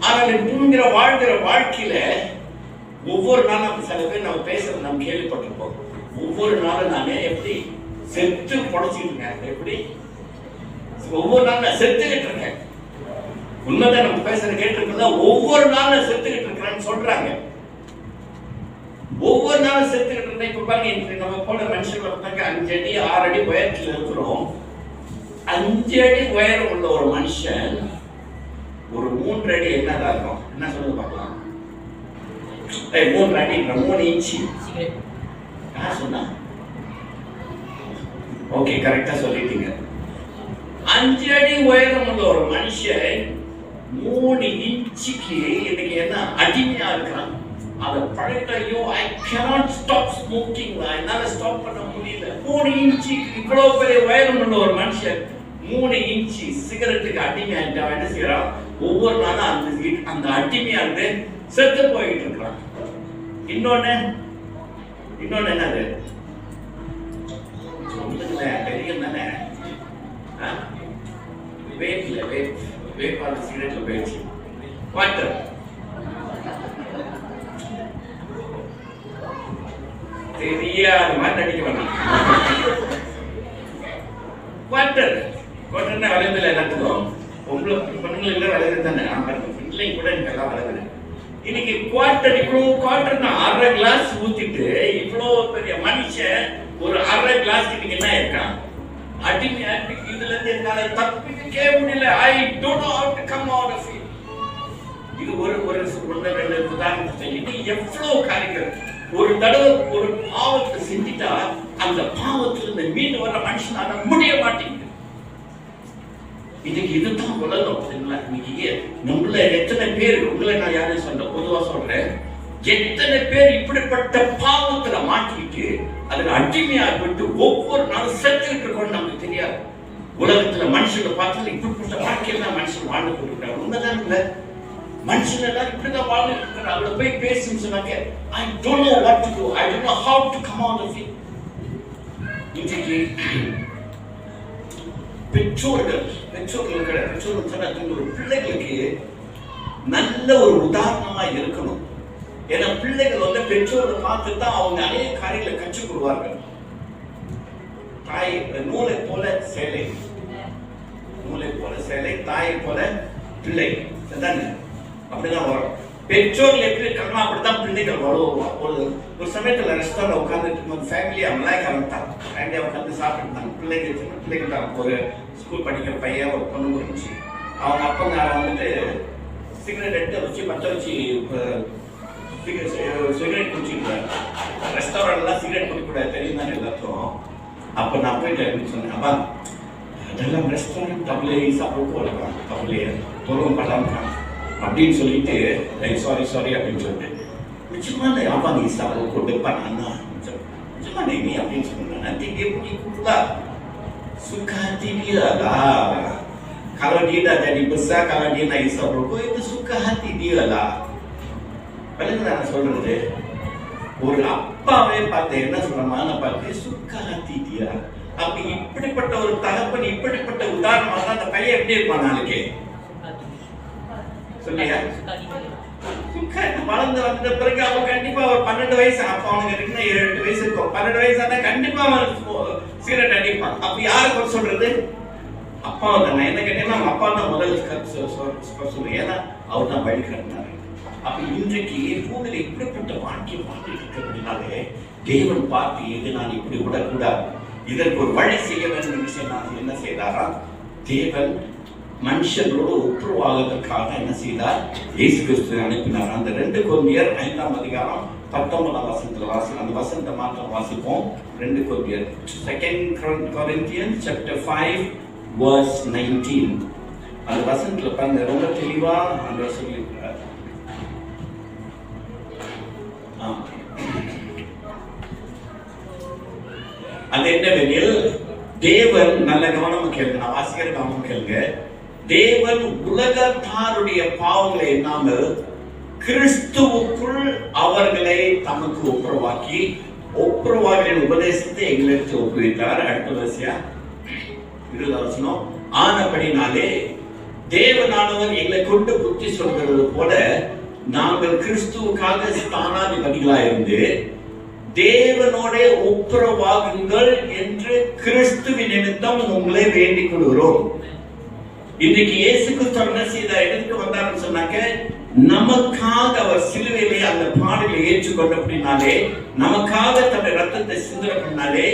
ஆனால் பூமிங்கிற வாழ்கிற வாழ்க்கையில ஒவ்வொரு நாளும் சில பேர் நம்ம பேசுறது நம்ம கேள்விப்பட்டிருப்போம். ஒவ்வொரு நாளும் நானே எப்படி செத்து பொழைச்சிட்டு இருக்கேன், எப்படி ஒவ்வொரு நாளும் நான் செத்துக்கிட்டு இருக்கேன். உண்மைதான் நம்ம பேசுற கேட்டிருக்கா? ஒவ்வொரு நாளும் செத்துக்கிட்டு இருக்கிறேன்னு சொல்றாங்க. ஒவ்வொரு நாளும் செத்துக்கிட்டு இருந்தேன். இப்ப பாருங்க, நம்ம போல மனுஷங்களை 5 அடி 6 அடி உயரத்துல இருக்கிறோம். 5 அடி உயரம் உள்ள ஒரு மனுஷன் ஒரு 3 அடி என்னதான் இருக்கும்? என்ன சொல்லுங்க பார்க்கலாம். 3 அடி 3 இன்ச்சு யார் சொன்னா? ஓகே, கரெக்டா சொல்லிட்டீங்க. 5 அடி உயரம் உள்ள ஒரு மனுஷன் 3 இன்ச்சுக்கு இன்னைக்கு என்ன அடிமையா இருக்கிறான். அதை பழகிட்டோ ஐ cannot stop smoking, என்னால ஸ்டாப் பண்ண முடியல. 3 இன்ச்சு இவ்வளவு பெரிய உயரம் உள்ள ஒரு மனுஷன் 3 இன்ச்சு சிகரெட்டுக்கு அடிமையா அவன் என்ன செய்யறான்? ஒவ்வொரு நாளும் அந்த அடிமையா இருந்து செத்து போயிட்டு இருக்கிறான். இன்னொன்னு என்னது தெரியும் தானே? வேப்பான சிகரெட்ல போயிடுச்சு. வாட்டர் தெரியாத மாதிரி நடிக்க வேண்டாம். வாட்டர் வாட்டர்னா விளையாதுல எல்லாத்துக்கும் உங்களுக்கு பொண்ணுங்களுக்கு விளையாடு தானே. பிள்ளைங்க கூட எனக்கு எல்லாம் விளையாடு. இன்னைக்கு குவார்டர்னா 1/2 கிளாஸ் ஊத்திட்டு இவ்வளவு பெரிய மனுஷன் ஒரு 1/2 கிளாஸ் இன்னைக்கு என்ன இருக்கான்? அடிமையா இதுல இருந்து என்னால தப்பிக்கவே முடியல. I don't know how to come out of it. இது ஒரு ஒரு ரெண்டு உதாரணத்தை சொல்லிட்டு எவ்வளவு காரியங்கள். ஒரு தடவை ஒரு பாவத்தை செஞ்சுட்டா அந்த பாவத்துல இந்த மீண்டு வர மனுஷனால முடிய மாட்டேங்குது. இன்னைக்கு இதுதான் உலகம். இன்னைக்கு நம்மள எத்தனை பேர், உங்களை நான் யாரும் சொல்றேன், பொதுவா சொல்றேன், எத்தனை பேர் இப்படிப்பட்ட பாவத்துல மாட்டிக்கிட்டு அதுல அடிமையாகிட்டு ஒவ்வொரு நாளும் செத்துக்கிட்டு இருக்கோம்னு நமக்கு தெரியாது. உலகத்துல மனுஷங்களை பார்த்தாலும் இப்படிப்பட்ட வாழ்க்கையெல்லாம் மனுஷன் வாழ்ந்து கொடுக்குறாங்க. உண்மைதான் இல்ல, மனுஷன் எல்லாரும் இப்படிதான் வாழ்ந்து இருக்கிறாங்க. அவளை போய் பேசுன்னு சொன்னாங்க, I don't know what to do, I don't know how to come out of it. இன்னைக்கு பெற்றோர்கள் ஒரு பிள்ளைகளுக்கு நல்ல ஒரு உதாரணமா இருக்கணும். ஏன்னா பிள்ளைகள் வந்து பெற்றோரை பார்த்து தான் அவங்க அநேக காரியங்களை கற்றுக் கொள்வார்கள். தாய் நூலை போல சேலை, நூலை போல சேலை, தாயை போல பிள்ளை, அப்படிதான் வரும். பெற்றோர்கள் எப்படி இருக்காங்களோ அப்படித்தான் பிள்ளைகள் வரும். ஒரு சமயத்துல ரெஸ்டாரண்ட் உட்காந்துட்டு ஃபேமிலியா மலாய்க்க ஆரம்பித்தாங்க. ஃபேமிலியா உட்காந்து சாப்பிட்டுருந்தாங்க. பிள்ளைகள் சின்ன பிள்ளைகள் தான். ஒரு ஸ்கூல் படிக்கிற பையன் ஒரு பொண்ணு இருந்துச்சு. அவங்க அப்பங்க வந்துட்டு சிகரெட் எடுத்து வச்சு பற்ற வச்சு சிகரெட் குடிச்சிருக்காரு. ரெஸ்டாரண்ட்லாம் சிகரெட் குடிக்கூடாது தெரியும் தானே எல்லாத்துக்கும். அப்போ நான் போயிட்டு சொன்னேன், அப்பா அதெல்லாம் ரெஸ்டாரண்ட் தப்பிலே சாப்பிட போகலாம், தப்பிலே தொழுவம் பண்ணலாம் அப்படின்னு சொல்லிட்டு சாரி அப்படின்னு சொல்லிட்டு நிச்சயமா அப்பா நீ சாப்பிட கொடுப்பான் அண்ணா நிச்சயமா நீ அப்படின்னு சொன்னேன். nanti dia pergi pula suka hati dia lah. Kalau dia dah jadi besar, kalau dia nak isap rokok, itu suka hati dia lah. Paling நான் சொல்றது, ஒரு அப்பாவே பார்த்து என்ன சொல்றமான பார்த்து சுக்க ஹத்தி தியா. அப்ப இப்படிப்பட்ட ஒரு தகப்பன், இப்படிப்பட்ட உதாரணமா தான் அந்த பையன் எப்படி இருப்பான் நாளைக்கு சொல்லியா? வளர்ந்து வந்த பிறகு அவன் கண்டிப்பா ஒரு 12 வயசு, அப்ப அவனுக்கு இருக்குன்னா 7-8 வயசு இருக்கும். 12 வயசா கண்டிப்பா அவன் சிகரெட் அடிப்பான். அப்ப யாருக்கு சொல்றது? அப்பா தான். என்ன கேட்டீங்கன்னா அவங்க அப்பா தான் முதல்ல சொல்லுவேன். ஏன்னா அவர் தான் வழி கட்டினாரு. அப்ப இன்றைக்கு பூமியில இப்படிப்பட்ட வாழ்க்கை வாழ்ந்துட்டு இருக்கிறதுனாலே தேவன் பார்த்து இது நான் இப்படி விடக்கூடாது, இதற்கு ஒரு வழி செய்ய வேண்டும் என்று நான் என்ன செய்தாரா? தேவன் மனுஷர்களோடு ஒப்புரவாகுவதற்காக என்ன செய்தார்? இயேசு கிறிஸ்துவை அனுப்பினார். அந்த 2 கொரிந்தியர் 5ஆம் அதிகாரம் 19ஆம் வசனத்துல அந்த வசனத்தை மாற்றம் வாசிப்போம். 2 கொரிந்தியர் 2 Corinthians chapter 5 verse 19. அந்த வசனத்துல பாருங்க, ரொம்ப தெளிவா அந்த சொல்லியிருக்கிறார். அது என்னவெனில் தேவன், நல்ல கவனமா கேளுங்க, நான் வாசிக்கிற கவனம் கேளுங்க. தேவன் உலகத்தாருடைய பாவங்களை எண்ணாமல் கிறிஸ்துவுக்குள் அவர்களை தமக்கு ஒப்புரவாக்கி ஒப்புரவாக்கின் உபதேசத்தை எங்களுக்கு ஒப்புவித்தார். அடுத்த வரிசையா 20 வசனம். ஆனபடினாலே தேவனானவர் எங்களை கொண்டு புத்தி சொல்கிறது போல நாங்கள் கிறிஸ்துவுக்காக ஸ்தானாதிபதிகளாயிருந்து தேவனோட ஒப்புரவாகுங்கள் என்று கிறிஸ்துவின் நிமித்தம் உங்களை வேண்டிக் கொள்கிறோம். இன்னைக்கு இயேசு கிறிஸ்து என்ன செய்தார்? எதுக்கு வந்தாருன்னு சொன்னாக்க, நமக்காக அவர் சிலுவையிலே அந்த பாடுகளை ஏற்றுக்கொண்ட அப்படின்னாலே, நமக்காக தன்னுடைய ரத்தத்தை சிந்தனைனாலே,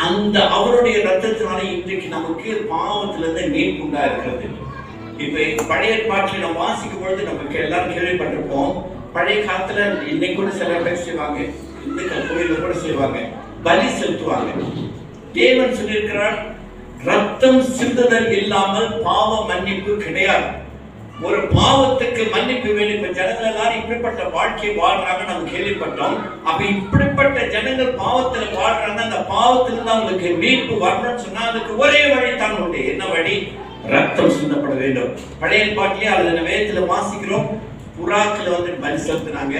அந்த அவருடைய ரத்தத்தினாலே இன்றைக்கு நமக்கு பாவத்திலிருந்து மீட்பு உண்டா இருக்கிறது. இப்ப பழைய பாட்டில் நம்ம வாசிக்கும் பொழுது நமக்கு எல்லாரும் கேள்விப்பட்டிருப்போம். பழைய காலத்துல இன்னைக்கு கூட சில பேர் செய்வாங்க, இந்த கோயில கூட செய்வாங்க, பலி செலுத்துவாங்க. தேவன் சொல்லியிருக்கிறார், ரத்தம் சிந்துதல் இல்லாமல் பாவ மன்னிப்பு கிடையாது. ஒரு பாவத்துக்கு மன்னிப்பு வேணும். இப்ப ஜனங்கள் எல்லாரும் இப்படிப்பட்ட வாழ்க்கை வாழ்றாங்க, நம்ம கேள்விப்பட்டோம். அப்ப இப்படிப்பட்ட ஜனங்கள் பாவத்துல வாழ்றாங்க, அந்த பாவத்திலிருந்து அவங்களுக்கு மீட்பு வரணும்னு சொன்னா அதுக்கு ஒரே வழி தான் உண்டு. என்ன வழி? ரத்தம் சிந்தப்பட வேண்டும். பழைய பாட்டிலே அல்லது வேதத்துல வாசிக்கிறோம், புறாக்களை வந்து பலி செலுத்தினாங்க.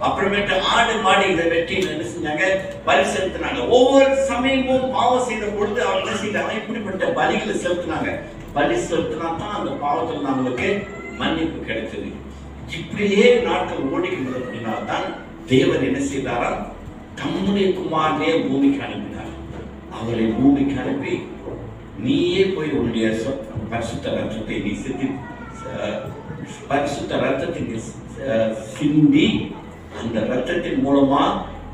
அப்புறமேட்டு ஆடு மாடு இதை வெட்டி என்ன செஞ்சாங்க? பலி செலுத்தினாங்க. ஒவ்வொரு சமயமும் பாவம் செய்த பொழுது அவங்க என்ன செய்தாங்க? இப்படிப்பட்ட பலிகளை செலுத்தினாங்க. பலி செலுத்தினா தான் அந்த பாவத்தில் நம்மளுக்கு மன்னிப்பு கிடைச்சது. இப்படியே நாட்கள் ஓடிக்கிறது. அப்படின்னால்தான் தேவன் என்ன செய்தாரா? தம்முடைய குமாரனே பூமிக்கு அனுப்பினார். அவரை பூமிக்கு அனுப்பி, நீயே போய் உன்னுடைய பரிசுத்த ரத்தத்தை நீ சிந்தி, பரிசுத்த ரத்தத்தை சிந்தி, அந்த ரத்தத்தின் மூலமா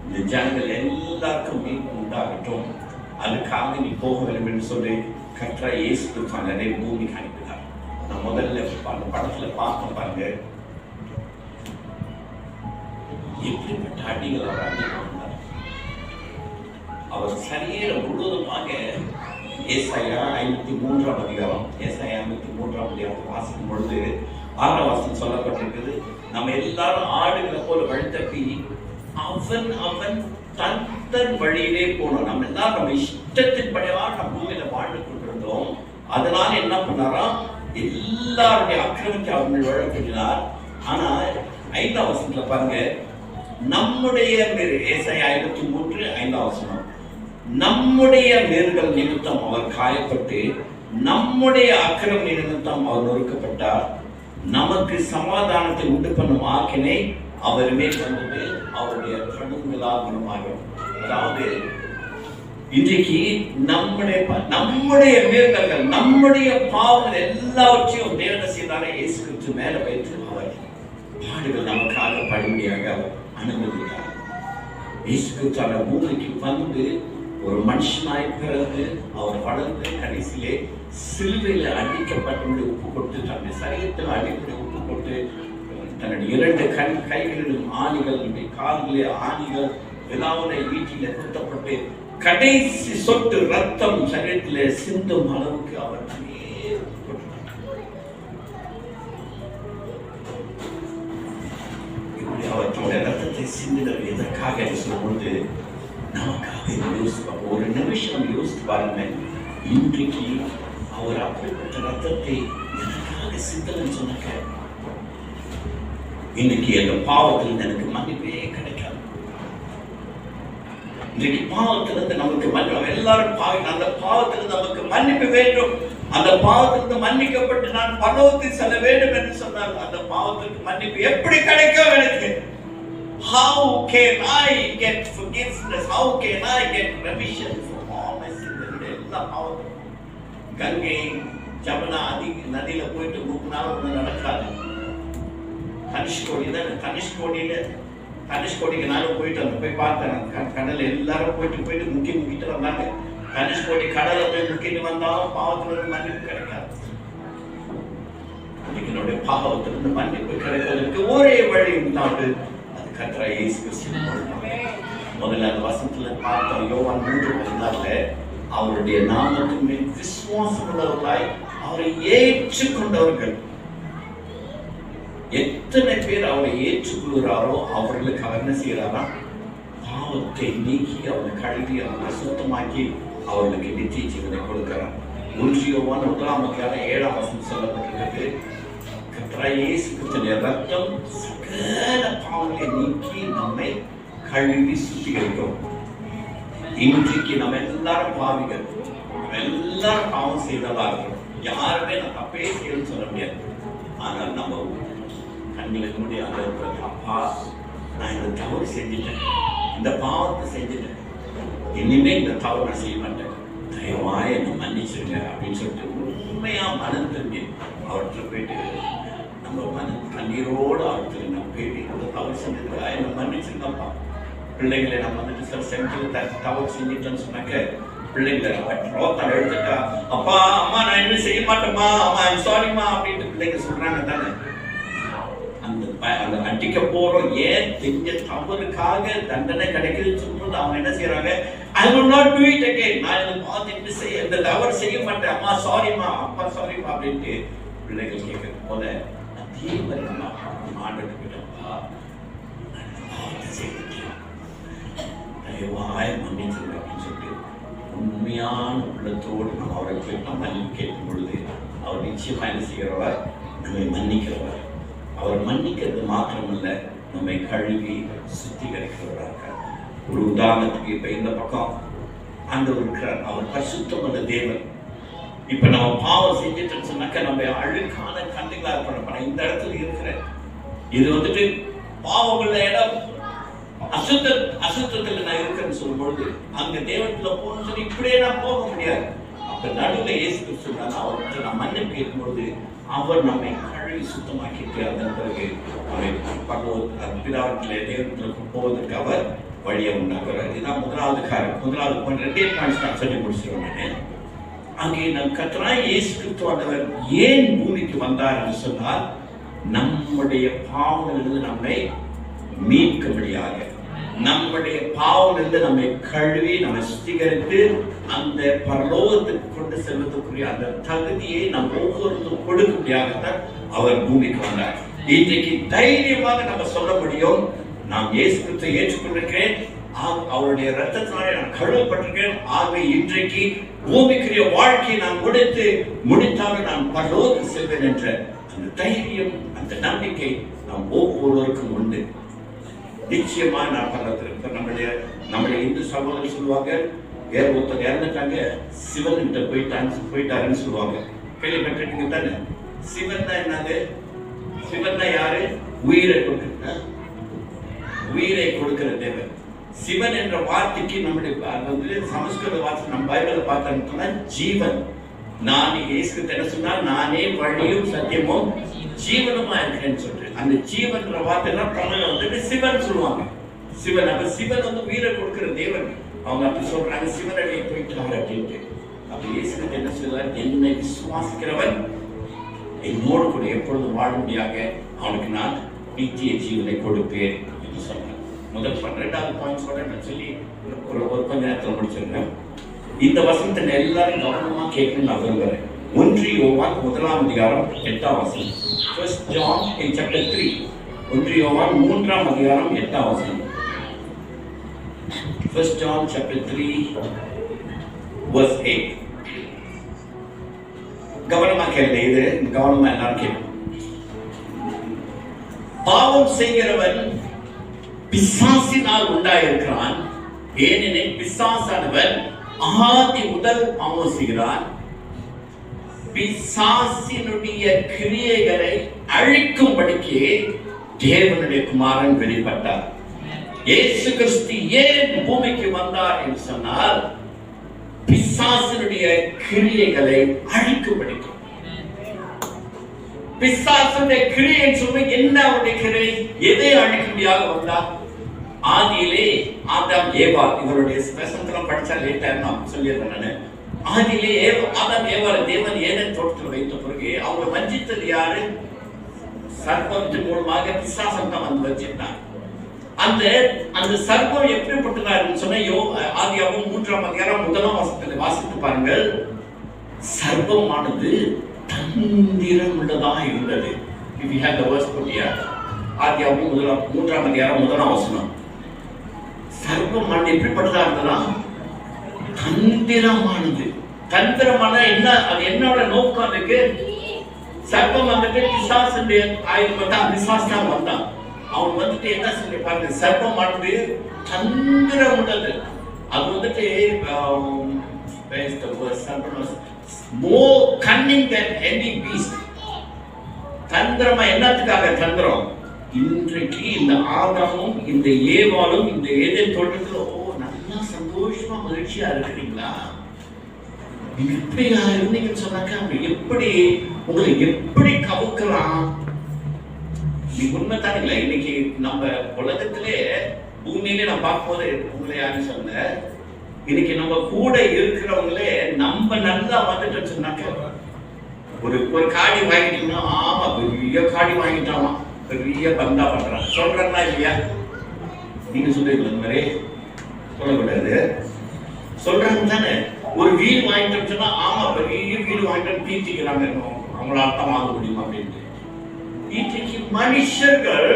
இந்த ஜனங்கள் எல்லாருக்கும் மீட்பு உண்டாகட்டும், அதுக்காக நீ போக வேண்டும் என்று சொல்லி கர்த்தராகிய இயேசு கிறிஸ்து பூமிக்கு அனுப்பினார். நான் முதல்ல அந்த படத்துல பார்க்க பாருங்க, இப்படிப்பட்ட அடிகள் அவர் அடிக்கிறார். அவர் சரீரம் முழுவதுமாக ஏசாயா 53ஆம் அதிகாரம், ஏசாயா 53ஆம் அதிகாரம் வாசிக்கும் பொழுது 6ஆம் வசனம் சொல்லப்பட்டிருக்கிறது, நம்ம எல்லாரும் ஆடுகளை போல வழித்தப்பி அவன் அவன் தன் தன் வழியிலே போனோம். நம்ம எல்லாரும் நம்ம இஷ்டத்தின் படியாக நம்ம பூமியில வாழ்ந்து கொண்டிருந்தோம். அதனால என்ன பண்ணாரா, எல்லாருடைய அக்கிரமத்தை அவர்கள் வழங்கினார். ஆனா 5ஆம் வசனத்துல பாருங்க, நம்முடைய ஏசாயா 53:5ஆம் வசனம், நம்முடைய மேர்கள் நிமித்தம் அவர் காயப்பட்டு நம்முடைய அக்கிரம நிமித்தம் அவர் நொறுக்கப்பட்டார். நமக்கு சமாதானத்தை உண்டு பண்ணும் ஆக்கினை அவர் மேல் வந்தது, அவருடைய கடுங்களால் குணமாகும். அதாவது இன்றைக்கு நம்முடைய மீறல்கள், நம்முடைய பாவங்கள் எல்லாவற்றையும் தேவன் செய்தாரே இயேசு கிறிஸ்து மேல வைத்து அவர் பாடுகள் நமக்காக படும்படியாக அவர் அனுமதித்தார். இயேசு கிறிஸ்து பூமிக்கு வந்து ஒரு மனுஷனாய் பிறந்து அவர் வளர்ந்து கடைசியிலே சிலுவையில அடிக்கப்பட்டு உப்பு கொடுத்து, தன்னுடைய சரீரத்தில் அடிப்படை உப்பு கொடுத்து, தன்னுடைய 2 கைகளிலும் ஆணிகள், கால்களே ஆணிகள், விழாவுடைய ஈட்டியில குத்தப்பட்டு கடைசி சொட்டு ரத்தம் சரீரத்திலே சிந்தும் அளவுக்கு அவர் இப்படி அவர்களுடைய ரத்தத்தை சிந்துதல் எதற்காக சொல்லும்போது நமக்காக ஒரு நிமிஷம் யோசித்து பாருங்க. இன்றைக்கு அவர் அப்படிப்பட்ட ரத்தத்தை எனக்காக சிந்தனை சொன்னாங்க. இன்னைக்கு அந்த பாவத்தில் எனக்கு மன்னிப்பே கிடைக்காது. இன்றைக்கு பாவத்திலிருந்து நமக்கு மன்னிப்பு, எல்லாரும் அந்த பாவத்திலிருந்து நமக்கு மன்னிப்பு வேண்டும். அந்த பாவத்திலிருந்து மன்னிக்கப்பட்டு நான் பரலோகத்தில் செல்ல வேண்டும் என்று சொன்னார். அந்த பாவத்திற்கு மன்னிப்பு எப்படி கிடைக்கும் எனக்கு? How can I get forgiveness? How can I get remission for all my sins? எல்லா பாவத்தும் கங்கை ஜமுனா நதியில போயிட்டு 3 நாள் ஒன்று நடக்காது. தனுஷ்கோடிக்கு நானும் போயிட்டு வந்து போய் பார்த்தேன். கடல் எல்லாரும் போயிட்டு முக்கிட்டு வந்தாங்க. தனுஷ்கோடி கடலை போய் முக்கிட்டு வந்தாலும் பாவத்திலிருந்து மன்னிப்பு கிடைக்காது. என்னுடைய பாவத்திலிருந்து மன்னிப்பு கிடைப்பதற்கு ஒரே வழி உண்டாது, அது கர்த்தராகிய இயேசு கிறிஸ்து. முதல்ல அந்த வசனத்துல பார்த்தோம், யோவான் 3:14, அவருடைய நாமத்தின் மேல் விசுவாசமுள்ளவர்களாய் அவரை ஏற்றுக்கொண்டவர்கள். எத்தனை பேர் அவரை ஏற்றுக்கொள்கிறாரோ அவர்களுக்கு அவர் என்ன செய்யறாரா, பாவத்தை நீக்கி அவரை கழுவி அவரை சுத்தமாக்கி அவர்களுக்கு நித்திய ஜீவனை கொடுக்கிறார். 1 யோவான் 1:7 வசனம் சொல்லப்பட்டிருக்கிறது, கர்த்தராகிய இயேசு கிறிஸ்துவின் ரத்தம் சகல பாவங்களை நீக்கி நம்மை கழுவி சுத்திகரிக்கும். இன்றைக்கு நம்ம எல்லாரும் பாவிகள், எல்லாரும் பாவம் செய்ததா இருக்கிறோம். யாருமே நான் தப்பே செய்யணும்னு சொல்ல முடியாது. ஆனால் நம்ம கண்களுக்கு முடியாது, அப்பா நான் இந்த தவறு செஞ்சுட்டேன், இந்த பாவத்தை செஞ்சுட்டேன், இனிமே இந்த தவறு நான் செய்ய மாட்டேன், தயவாய் என்னை மன்னிச்சிருங்க அப்படின்னு சொல்லிட்டு உண்மையா மனம் திரும்பி அவர்கிட்ட போயிட்டு நம்ம கண்ணீரோடு அவர்கிட்ட நம்ம போயிட்டு இந்த தவறு செஞ்சதுக்காக என்னை மன்னிச்சிருந்தப்பா. பிள்ளைங்களை நம்ம வந்துட்டு சில செஞ்சு தவறு செஞ்சுட்டேன்னு சொன்னாக்க பிள்ளைங்களை ரோத்தால் எடுத்துட்டா, அப்பா அம்மா நான் இன்னும் செய்ய மாட்டேம்மா, அம்மா ஐம் சாரிம்மா அப்படின்ட்டு பிள்ளைங்க சொல்றாங்க தானே. அந்த அடிக்க போறோம் ஏன் செஞ்ச தவறுக்காக தண்டனை கிடைக்குதுன்னு சொல்லும்போது அவங்க என்ன செய்யறாங்க, I will not do it again, நான் இதை பார்த்துட்டு செய்ய இந்த தவறு செய்ய மாட்டேன், அம்மா சாரிம்மா, அப்பா சாரிம்மா அப்படின்ட்டு பிள்ளைகள் கேட்கறது போல அதே மாதிரி நம்ம ஆண்டுகிட்டப்பா செய்துட்டேன், தயவாய் மன்னிச்சிருங்க அப்படின்னு சொல்லிட்டு உண்மையான உள்ளத்தோடு நம்ம அவரை போய் நம்ம மன்னிப்பு கேட்கும் பொழுது அவர் நிச்சயமா என்ன செய்கிறவர், நம்மை மன்னிக்கிறவர். அவர் மன்னிக்கிறது மாத்திரமல்ல, நம்மை கழுவி சுத்திகரிக்கிறவராக. ஒரு உதாரணத்துக்கு இப்ப இந்த பக்கம் ஆண்டவர் இருக்கிறார், அவர் பரிசுத்தமுள்ள தேவன். இப்ப நம்ம பாவம் செஞ்சுட்டு சொன்னாக்க நம்ம அழுக்கான கண்ணுகளா இருப்போம். இந்த இடத்துல இருக்கிறேன், இது வந்துட்டு பாவம் உள்ள இடம், அசுத்தத்துல நான் இருக்கிறேன்னு சொல்லும் பொழுது அங்க தேவத்துல போகணும்னு சொல்லி இப்படியே நான் போக முடியாது. அப்ப நடுவில் இயேசு கிறிஸ்து அவர்கிட்ட நான் மன்னிப்பு கேட்கும்பொழுது அவர் நம்மை கழுவி சுத்தமாக்கிட்டு அதன் பிறகு அவர் பிதாவிலே தேவனுக்கு போவதற்கு அவர் வழியை உண்டாக்குறார். இதுதான் முதலாவது பாயிண்ட். 2 பாயிண்ட்ஸ் நான் சொல்லி முடிச்சிருவேன். அங்கே நம் கர்த்தராகிய இயேசு கிறிஸ்து ஏன் பூமிக்கு வந்தார் என்று சொன்னால், நம்முடைய பாவங்களிலிருந்து நம்மை மீட்கும்படியாக, நம்முடைய பாவமிருந்து நம்மை கழுவி நம்மை சுத்திகரித்து அந்த பரலோகத்துக்கு கொண்டு செல்வதற்குரிய அந்த தகுதியை நம் ஒவ்வொருத்தரும் கொடுக்கும்படியாகத்தான் அவர் பூமிக்கு வந்தார். இன்றைக்கு தைரியமாக நம்ம சொல்ல முடியும், நான் இயேசு கிறிஸ்துவை ஏற்றுக்கொண்டிருக்கிறேன், அவருடைய ரத்தத்தினாலே நான் கழுவப்பட்டிருக்கிறேன். ஆகவே இன்றைக்கு பூமிக்குரிய வாழ்க்கையை நான் முடித்தாலும் நான் பரலோகத்துக்கு செல்வேன் என்ற அந்த தைரியம், அந்த நம்பிக்கை நாம் ஒவ்வொருவருக்கும் உண்டு. நிச்சயமா நான் பரலோகத்திற்கு நம்முடைய இந்து சகோதரர் சொல்லுவாங்க, வேற ஒருத்தர் இறந்துட்டாங்க, சிவன் கிட்ட போயிட்டாருன்னு சொல்லுவாங்க. கேள்விப்பட்டிருக்கீங்க தானே? சிவன் தான் என்னது? சிவன் தான் யாரு? உயிரை கொடுக்கிற தேவன். சிவன் என்ற வார்த்தைக்கு நம்முடைய சமஸ்கிருத வார்த்தை நம்ம பைபிளை பார்த்தோம்னா ஜீவன். நான் இயேசுக்கு என்ன சொன்னால், நானே வழியும் சத்தியமும் ஜீவனுமா இருக்கிறேன்னு சொல்றேன். அந்த ஜீவன் வார்த்தை தான் தமிழ்ல வந்துட்டு சிவன் சொல்லுவாங்க. சிவன், அப்ப சிவன் வந்து உயிரை கொடுக்கிற தேவன். அவங்க அப்படி சொல்றாங்க, சிவனடியை போயிட்டாங்க அப்படின்ட்டு. அப்ப இயேசுக்கு என்ன சொல்றாரு? என்னை விசுவாசிக்கிறவன் என்னோடு கூட எப்பொழுதும் வாழும்படியாக அவனுக்கு நான் நித்திய ஜீவனை கொடுப்பேன் என்று சொன்னார். முதல் 12வது பாயிண்ட்ஸோட நான் சொல்லி ஒரு கொஞ்ச நேரத்தில் முடிச்சிருக்கேன். இந்த வசனத்தை எல்லாரும் கவனமா கேட்கணும்னு நான் விரும்புகிறேன். 1 யோவான் 1ஆம் அதிகாரம் 8ஆம் வசனம். 1 John in chapter 3. 1 யோவான் 3ஆம் அதிகாரம் 8ஆம் வசனம். 1 John chapter 3 verse 8. கவனமா கேளுங்க, இது கவனமா எல்லாரும் கேட்கணும். பாவம் செய்கிறவன் பிசாசினால் உண்டாயிருக்கிறான், ஏனெனில் பிசாசானவன் ஆதி முதல் பாவம் செய்கிறான். பிசாசினுடைய கிரியைகளை அழிக்கும்படிக்கு தேவனுடைய குமாரன் வெளிப்பட்டார். இயேசு கிறிஸ்து ஏன் பூமிக்கு வந்தார் என்று சொன்னால், பிசாசினுடைய கிரியைகளை அழிக்கும்படிக்கு. பிசாசுடைய கிரியை சொல்ல என்ன? அவருடைய கிரியை எதை அழிக்கும்படியாக வந்தார்? ஆதியிலே ஆதாம் ஏவாள், இவருடைய வசனத்தெல்லாம் படிச்சா லேட்டா நான் சொல்லிடுறேன் நானு. ஆதியிலே ஆதாம் ஏவாள் தேவன் ஏதேன் தோட்டத்தில் வைத்த பிறகு அவங்க வஞ்சித்தது யாரு? சர்ப்பத்தின் மூலமாக பிசாசம் தான் வந்து வஞ்சிட்டான். அந்த சர்ப்பம் எப்படிப்பட்டதான்னு சொன்னா, ஆதியாகமம் 3ஆம் அதிகாரம் 1ஆம் வசனத்தில் வாசித்து பாருங்கள். சர்ப்பமானது தந்திரம் உள்ளதாக இருந்தது. If you have the verse put here, ஆதியாகமம் 3ஆம் அதிகாரம் 1ஆம் வசனம். சர்ப்பமானது எப்படிப்பட்டதா இருந்ததா? தந்திரமானது. தந்திரமான என்ன? அது என்னோட நோக்கம் அதுக்கு? சர்ப்பம் வந்துட்டு பிசாசுடைய ஆயுதம் தான், பிசாசு தான் வந்தான். அவன் வந்துட்டு என்ன சொல்லி பாருங்க, சர்ப்பமானது தந்திரம் உள்ளது. அது வந்துட்டு more cunning than any beast. தந்திரமா என்னத்துக்காக தந்திரம்? இன்றைக்கு இந்த ஆதாமும் இந்த ஏவாளும் இந்த ஏதேன் தோட்டத்துல நல்லா சந்தோஷமா மகிழ்ச்சியா இருக்கிறீங்களா? நீங்க எப்படியா இருந்தீங்கன்னு சொன்னாக்க எப்படி உங்களை எப்படி கவுக்கலாம்? நீ உண்மைத்தானே இல்லை? இன்னைக்கு நம்ம உலகத்திலே பூமியிலே நான் பார்க்கும்போது உங்களை யாரு சொன்ன, இன்னைக்கு நம்ம கூட இருக்கிறவங்களே நம்ம நல்லா வந்துட்டு சொன்னாக்க, ஒரு காடி வாங்கிட்டோம்னா, ஆமா பெரிய காடி வாங்கிட்டாமா, பெரிய பந்தா பண்றாங்க சொல்றா இல்லையா? நீங்க சொல்றீங்களா? இந்த மாதிரி சொல்லக்கூடாது, சொல்றாங்க தானே. ஒரு வீடு வாங்கிட்டோம் சொன்னா, ஆமா பெரிய வீடு வாங்கிட்டோம் தீர்த்திக்கிறாங்க, அவங்களால தான் வாங்க முடியுமா அப்படின்ட்டு. இன்றைக்கு மனுஷர்கள்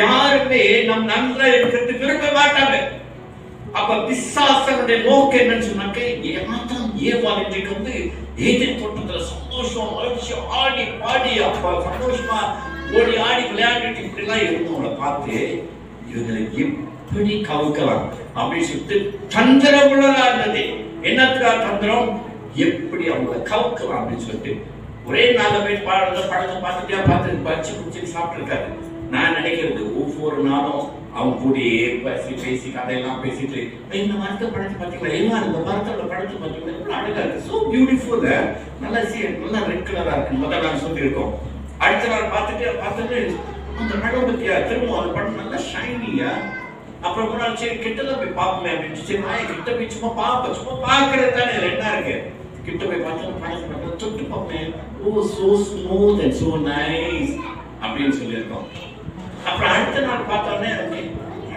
யாருமே நம் நன்றா இருக்கிறது விரும்ப மாட்டாங்க. அப்ப பிசாசனுடைய நோக்கம் என்னன்னு சொன்னாக்க, ஏமாத்தான் ஏவாள் இன்றைக்கு வந்து ஏதேன் தோட்டத்துல சந்தோஷமா மகிழ்ச்சி ஆடி பாடி அப்ப சந்தோஷமா ஓடி ஆடி விளையாடிட்டு இப்படி எல்லாம் இருந்தவங்களை பார்த்து இவங்களை எப்படி கவுக்கலாம் அப்படின்னு சொல்லிட்டு தந்திரம் உள்ளதா இருந்தது. என்னத்துக்கா தந்திரம்? எப்படி அவங்களை கவுக்கலாம் அப்படின்னு சொல்லிட்டு ஒரே நாள் போய் படத்தை பார்த்துட்டு பறிச்சு குடிச்சு சாப்பிட்டு இருக்காரு. நான் நினைக்கிறது ஒவ்வொரு நாளும் அவங்க கூடி பேசி கதையெல்லாம் பேசிட்டு, இந்த மரத்தை படத்தை பார்த்தீங்களா, எல்லாம் இந்த மரத்தோட படத்தை பார்த்தீங்களா, எவ்வளவு அழகா இருக்கு, சோ பியூட்டிஃபுல், நல்லா நல்லா ரெட் கலரா இருக்கு முதல் நாள் சொல்லியிருக்கோம். அடுத்த நாள் பார்த்துட்டு அந்த படம் பத்தியா திரும்ப அந்த படம் நல்லா ஷைனியா. அப்புறம் ஒரு நாள் சரி கிட்டதான் போய் பார்ப்போமே அப்படின்னு சரி நான் கிட்ட போய் சும்மா பார்க்கறது தானே ரெண்டா இருக்கு. கிட்ட போய் பார்த்தா தொட்டு பார்ப்பேன், oh so smooth and so nice அப்படின்னு சொல்லியிருக்கோம். அப்புறம் அடுத்த அடுத்த நாள் பார்த்தோன்னே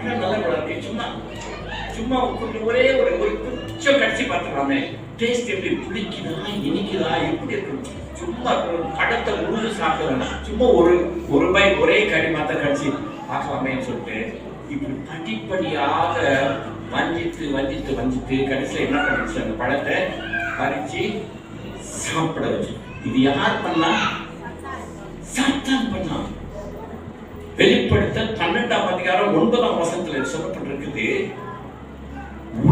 நல்ல படம் சும்மா சும்மா ஒரே ஒரு கொஞ்சம் கட்சி பார்த்துக்கலாமே, டேஸ்ட் எப்படி பிடிக்குதா இனிக்குதா எப்படி இருக்கு, சும்மா படத்தை முழு சாப்பிடுறேன், சும்மா ஒரு பை ஒரே கறி மாத்த கடிச்சு பார்க்கலாமேன்னு சொல்லிட்டு இப்படி படிப்படியாக வஞ்சித்து கடைசியில் என்ன பண்ணிச்சு, அந்த பழத்தை பறிச்சு சாப்பிட வச்சு. இது யார் பண்ணா? சாத்தான் பண்ணா. வெளிப்படுத்தல் 12ஆம் அதிகாரம் 9ஆம் வசனத்துல சொல்லப்பட்டிருக்குது.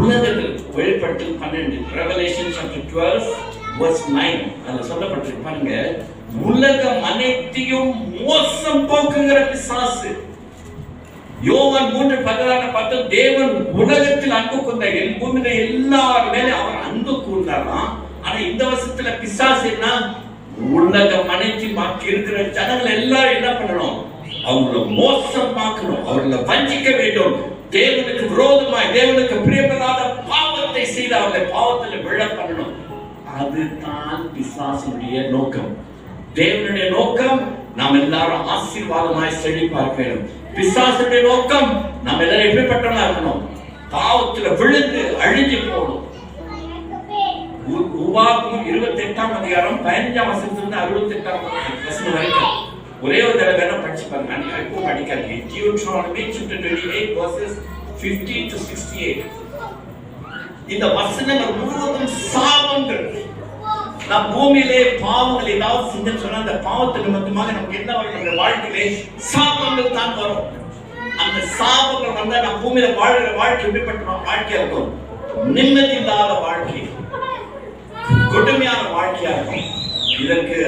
உலகத்தில் வெளிப்படுத்தல் 12 Revelation chapter 12 verse 9 அதுல சொல்லப்பட்டிருக்கு பாருங்க, உலகம் அனைத்தையும் மோசம் போக்குகிற பிசாசு. யோவான் 3:16 பார்த்து தேவன் உலகத்தில் அன்பு கூர்ந்தார், பூமியில எல்லார் மேல அவர் அன்பு கூர்ந்தாராம். ஆனா இந்த வருஷத்துல பிசாசு என்ன, உலகம் அனைத்தையும் பாக்கி இருக்கிற ஜனங்கள் எல்லாரும் என்ன பண்ணணும், அவங்கள மோசமாக்கணும், அவர்களை வஞ்சிக்க வேண்டும், தேவனுக்கு விரோதமாய் தேவனுக்கு பிரியமில்லாத பாவத்தை செய்து அவர்களை பாவத்தில் விழ பண்ணணும். அதுதான் பிசாசுடைய நோக்கம். தேவனுடைய நோக்கம் நாம் எல்லாரும் ஆசீர்வாதமாய் செழிப்பார்க்க வேண்டும். பிசாசுடைய நோக்கம் நாம் எல்லாரும் எப்படிப்பட்டவங்களா இருக்கணும், பாவத்துல விழுந்து அழிஞ்சு போகணும். உபாகமம் 28ஆம் அதிகாரம் 15ஆம் வசனத்திலிருந்து 68ஆம் வசனம் வரைக்கும் ஒரே ஒரு தடவை வேணா படிச்சு பாருங்க, இப்போ படிக்காதீங்க. Deuteronomy chapter 28 verses 50 to 68. இந்த வசனங்கள் முழுவதும் சாபங்கள். நம் பூமியிலே பாவங்கள் ஏதாவது செஞ்சு சொன்னா அந்த பாவத்தின் நிமித்தமாக நமக்கு என்ன வரும், வாழ்க்கையிலே சாபங்கள் தான் வரும். அந்த சாபங்கள் வந்தா நம் பூமியில வாழ்கிற வாழ்க்கை எப்படிப்பட்ட வாழ்க்கையா இருக்கும், நிம்மதி இல்லாத வாழ்க்கை, கொடுமையான வாழ்க்கையா இருக்கும். இதற்கு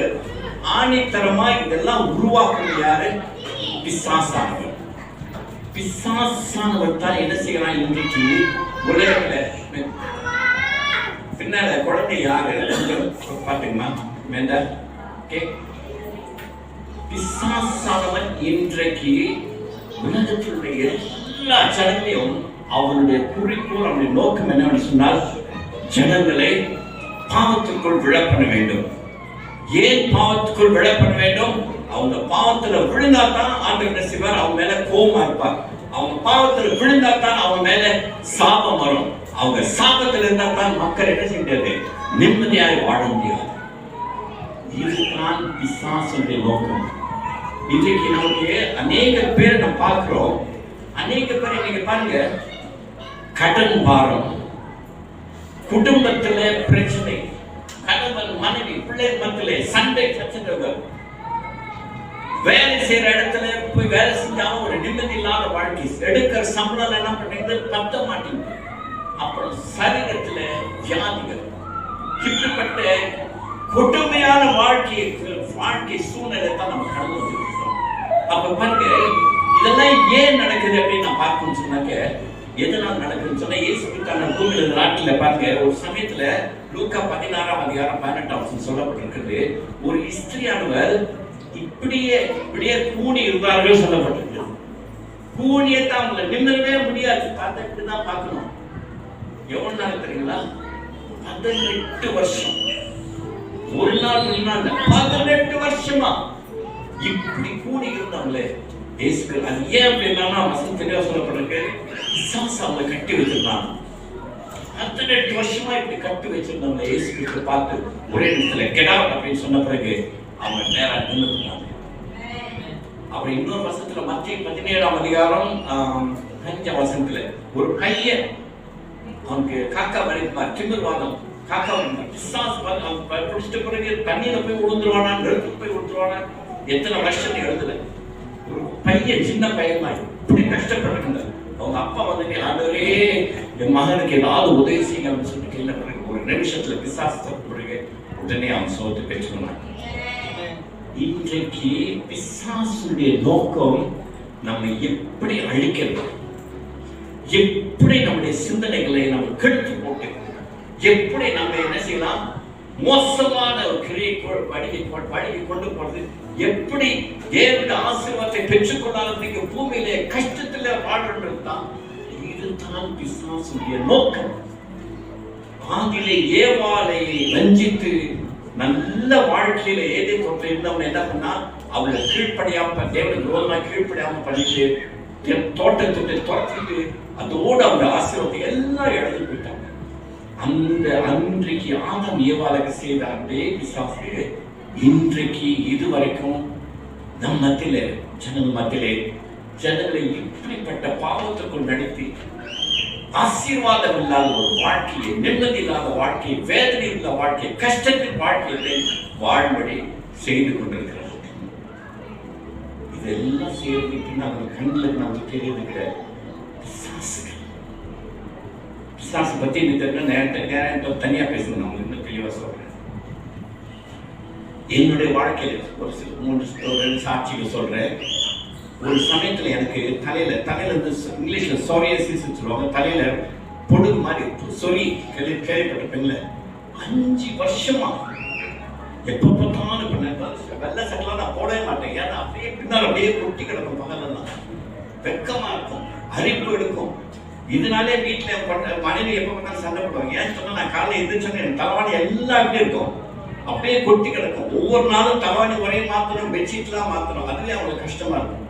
ஆணித்தரமா இதெல்லாம் உருவாக்குறது யாரு? பிசாசானவர். பிசாசானவர் தான் என்ன செய்யலாம், இன்றைக்கு உலகத்துல பின்னால குழந்தை யாரு பாத்தீங்களா, பிசாசானவன் இன்றைக்கு உலகத்தினுடைய எல்லா ஜனங்களையும் அவருடைய குறிக்கோள், அவருடைய நோக்கம் என்னன்னு சொன்னால், ஜனங்களை பாவத்திற்குள் விழ பண்ண வேண்டும். ஏன் பாவத்துக்குள் விழ பண்ண வேண்டும்? அவங்க பாவத்துல விழுந்தாதான் ஆண்டவர் சிவர் அவங்க மேல கோபமா இருப்பார். அவங்க பாவத்துல விழுந்தாதான் அவங்க மேல சாபம் வரும். அவங்க சாபத்துல இருந்தா தான் மக்கள் என்ன செய்யாது, நிம்மதியாக வாழ முடியாது. இதுதான் பிசாசுடைய நோக்கம். இன்றைக்கு நமக்கு அநேக பேர் நம்ம பார்க்கிறோம். அநேக பேர் நீங்க பாருங்க, கடன் பாரம், குடும்பத்துல பிரச்சனை, கணவன் மனைவி பிள்ளைகள் மத்தியிலே சண்டை சச்சரவுகள், வேலை செய்யற இடத்துல போய் வேலை செஞ்சாலும் ஒரு நிம்மதி இல்லாத வாழ்க்கை, எடுக்கிற சம்பளம் என்ன பண்றது பத்த மாட்டேங்குது, அப்புறம் சரீரத்துல வியாதிகள், இப்படிப்பட்ட கொடுமையான வாழ்க்கை சூழ்நிலை தான் நம்ம கடந்து வந்துருக்கோம். அப்ப பாருங்க, இதெல்லாம் ஏன் நடக்குது அப்படின்னு நான் பார்க்கணும்னு சொன்னாக்க, எதனால் நடக்குதுன்னு சொன்னா, இயேசுக்கான பூமியில நாட்டில பாருங்க, ஒரு சமயத்துல லூக்கா 16ஆம் அதிகாரம் 18ஆம் வசனம் சொல்லப்பட்டிருக்கிறது. ஒரு ஸ்திரியானவர் இப்படியே கூணி இருந்தார்கள் சொல்லப்பட்டிருக்கு. கூணியை தான் அவங்களை நிமிரவே முடியாது, பார்த்தா இப்படிதான் பார்க்கணும். எவ்வளவு நாள் தெரியுங்களா? 18 வருஷம். ஒரு நாள் 18 வருஷமா இப்படி கூணி இருந்தாங்களே. அது ஏன் அப்படின்னா வசனம் தெளிவா சொல்லப்பட்டிருக்கு, பிசாசு அவங்களை கட்டி வச்சிருந்தாங்க. 18 வருஷமா இப்படி கட்டி வச்சிருந்தாங்க. இயேசுக்கு பார்த்து ஒரே நிமிஷத்துல கெட் அவுட் அப்படின்னு சொன்ன பிறகு அவங்க நேரா நின்றுட்டாங்க. அப்புறம் இன்னொரு வசனத்துல மத்திய 17ஆம் அதிகாரம் 5ஆம் வசனத்துல ஒரு பையன், அவனுக்கு காக்கா வரைப்பார், திமிர்வாதம், காக்கா பிசாசு பிடிச்சிட்ட பிறகு தண்ணியில போய் விழுந்துருவானா, நெருப்புக்கு போய் விழுந்துருவானா, எத்தனை வருஷம் எழுதல. ஒரு பையன், சின்ன பையன் மாதிரி இப்படி கஷ்டப்பட்டு அவங்க அப்பா வந்து, ஆண்டவரே என் மகனுக்கு ஏதாவது உதவி செய்யுங்க அப்படின்னு சொல்லிட்டு கேள்வி பிறகு ஒரு நிமிஷத்துல பிசாசு பிறகு உடனே அவன் சோத்து பெற்றுக்கணும். இன்றைக்கு பிசாசுடைய நோக்கம் நம்ம எப்படி அழிக்கிறது, எப்படி நம்முடைய சிந்தனைகளை நம்ம கெடுத்து போட்டு, எப்படி நம்ம என்ன செய்யலாம், மோசமான ஒரு கிரியை வழியை கொண்டு போறது, எப்படி தேவனுடைய ஆசீர்வாதத்தை பெற்றுக்கொள்ளாத நீங்க பூமியிலே கஷ்டத்துல வாழ்றது தான். இதுதான் பிசாசுடைய நோக்கம். ஆங்கிலே ஏவாளை வஞ்சித்து நல்ல வாழ்க்கையில ஏதே கொண்டு இருந்தவன் என்ன பண்ணா, அவளை கீழ்ப்படியாம தேவனுக்கு விரோதமாக கீழ்ப்படியாம பண்ணிட்டு தோட்டத்தை துரத்திட்டு அதோடு அவங்க ஆசீர்வாதத்தை எல்லாம் இழந்து போயிட்டாங்க. அந்த அன்றைக்கு ஆதாம் ஏவாளுக்கு செய்த அதே பிசாசு இன்றைக்கு இதுவரைக்கும் நம் மத்தியிலே ஜனங்களை இப்படிப்பட்ட பாவத்திற்குள் நடத்தி ஆசீர்வாதம் இல்லாத ஒரு வாழ்க்கையை, நிம்மதி இல்லாத வாழ்க்கையை, வேதனை இல்லாத வாழ்க்கையை, கஷ்டத்தின் வாழ்க்கையை வாழ்வழி செய்து கொண்டிருக்கிறார். இதெல்லாம் செய்யறதுக்கு நம்ம கண்ணில் நமக்கு தெரியுது கிடையாது. பிசாசு பத்தி நேரத்தை தனியா பேசணும். நான் இன்னும் தெளிவா சொல்றேன். என்னுடைய வாழ்க்கையில ஒரு 3 சாட்சிகள் சொல்றேன். ஒரு சமயத்துல எனக்கு தலையில இருந்து இங்கிலீஷ்ல சொரியாசிஸ் சொல்லுவாங்க, தலையில பொடுகு மாதிரி சொறி கேள்விப்பட்டிருப்பீங்கள. 5 வருஷமா எப்ப பார்த்தாலும் வெள்ளை சட்டெல்லாம் நான் போடவே மாட்டேன். ஏன்னா அப்படியே பின்னால் அப்படியே கொட்டி கிடக்கும். பகலாம் வெக்கமா இருக்கும், அரிப்பு எடுக்கும். இதனாலே வீட்டுல மனைவி எப்ப பார்த்தாலும் சண்டை போடுவாங்க. ஏன்னு சொன்னா நான் காலையில எந்திரிச்சோன்னு எனக்கு தலைவாணி எல்லாம் இப்படி இருக்கும், அப்படியே கொட்டி கிடக்கும். ஒவ்வொரு நாளும் தலைவாணி உரையை மாத்தணும், பெட்ஷீட் எல்லாம் மாத்தணும். அதுவே அவங்களுக்கு கஷ்டமா இருக்கும்.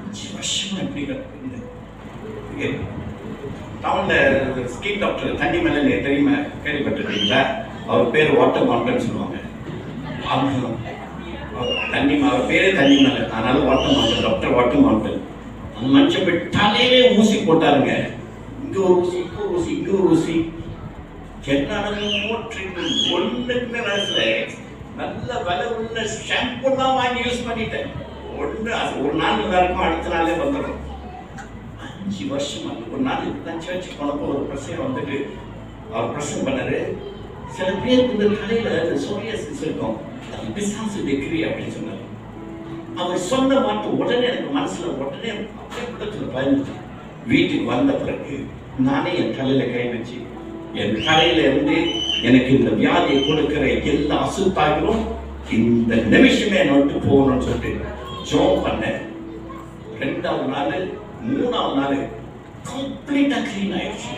5 வருஷமா இப்படி கிடக்கு. டவுன்ல ஸ்கின் டாக்டர் தண்ணி மேல தெரியுமா, கேள்விப்பட்டிருக்கீங்களா? அவர் பேர் வாட்டர் மவுண்டன் சொல்லுவாங்க. அவர் பேரே தண்ணி மேல, அதனால water mountain, doctor water mountain. அந்த மனுஷன் போய் தலையிலே ஊசி போட்டாருங்க. இங்க ஒரு ஊசி, இங்க ஒரு ஊசி, இங்க ஒரு ஊசி. ஒன்றுக்குமே வயசுல நல்ல விலை உள்ள ஷாம்பு தான் வாங்கி யூஸ் பண்ணிட்டேன். ஒரு நாள் நல்லா இருக்கும், அடுத்த நாளே வந்துடும். 5 வருஷம். ஒரு நாள் சர்ச்சு போனப்போ ஒரு பிரச்சனை வந்துட்டு அவர் பிரசங்கம் பண்ணாரு. சில பேருக்கு இந்த தலையில சோரியாசிஸ் இருக்கும், பிசாசு டிகிரி அப்படின்னு சொன்னாரு. அவர் சொன்ன மாட்டு உடனே எனக்கு மனசுல உடனே அப்படியே குடத்துல பயந்துச்சு. வீட்டுக்கு வந்த பிறகு நானே என் தலையில கை வச்சு, என் தலையில இருந்து எனக்கு இந்த வியாதியை கொடுக்கிற எல்லா அசுத்தாக்களும் இந்த நிமிஷமே என்னை விட்டு போகணும்னு சொல்லிட்டு ஜோம் பண்ணேன். 2வது நாள் 3வது நாள் கம்ப்ளீட்டா கிளீன் ஆயிடுச்சு.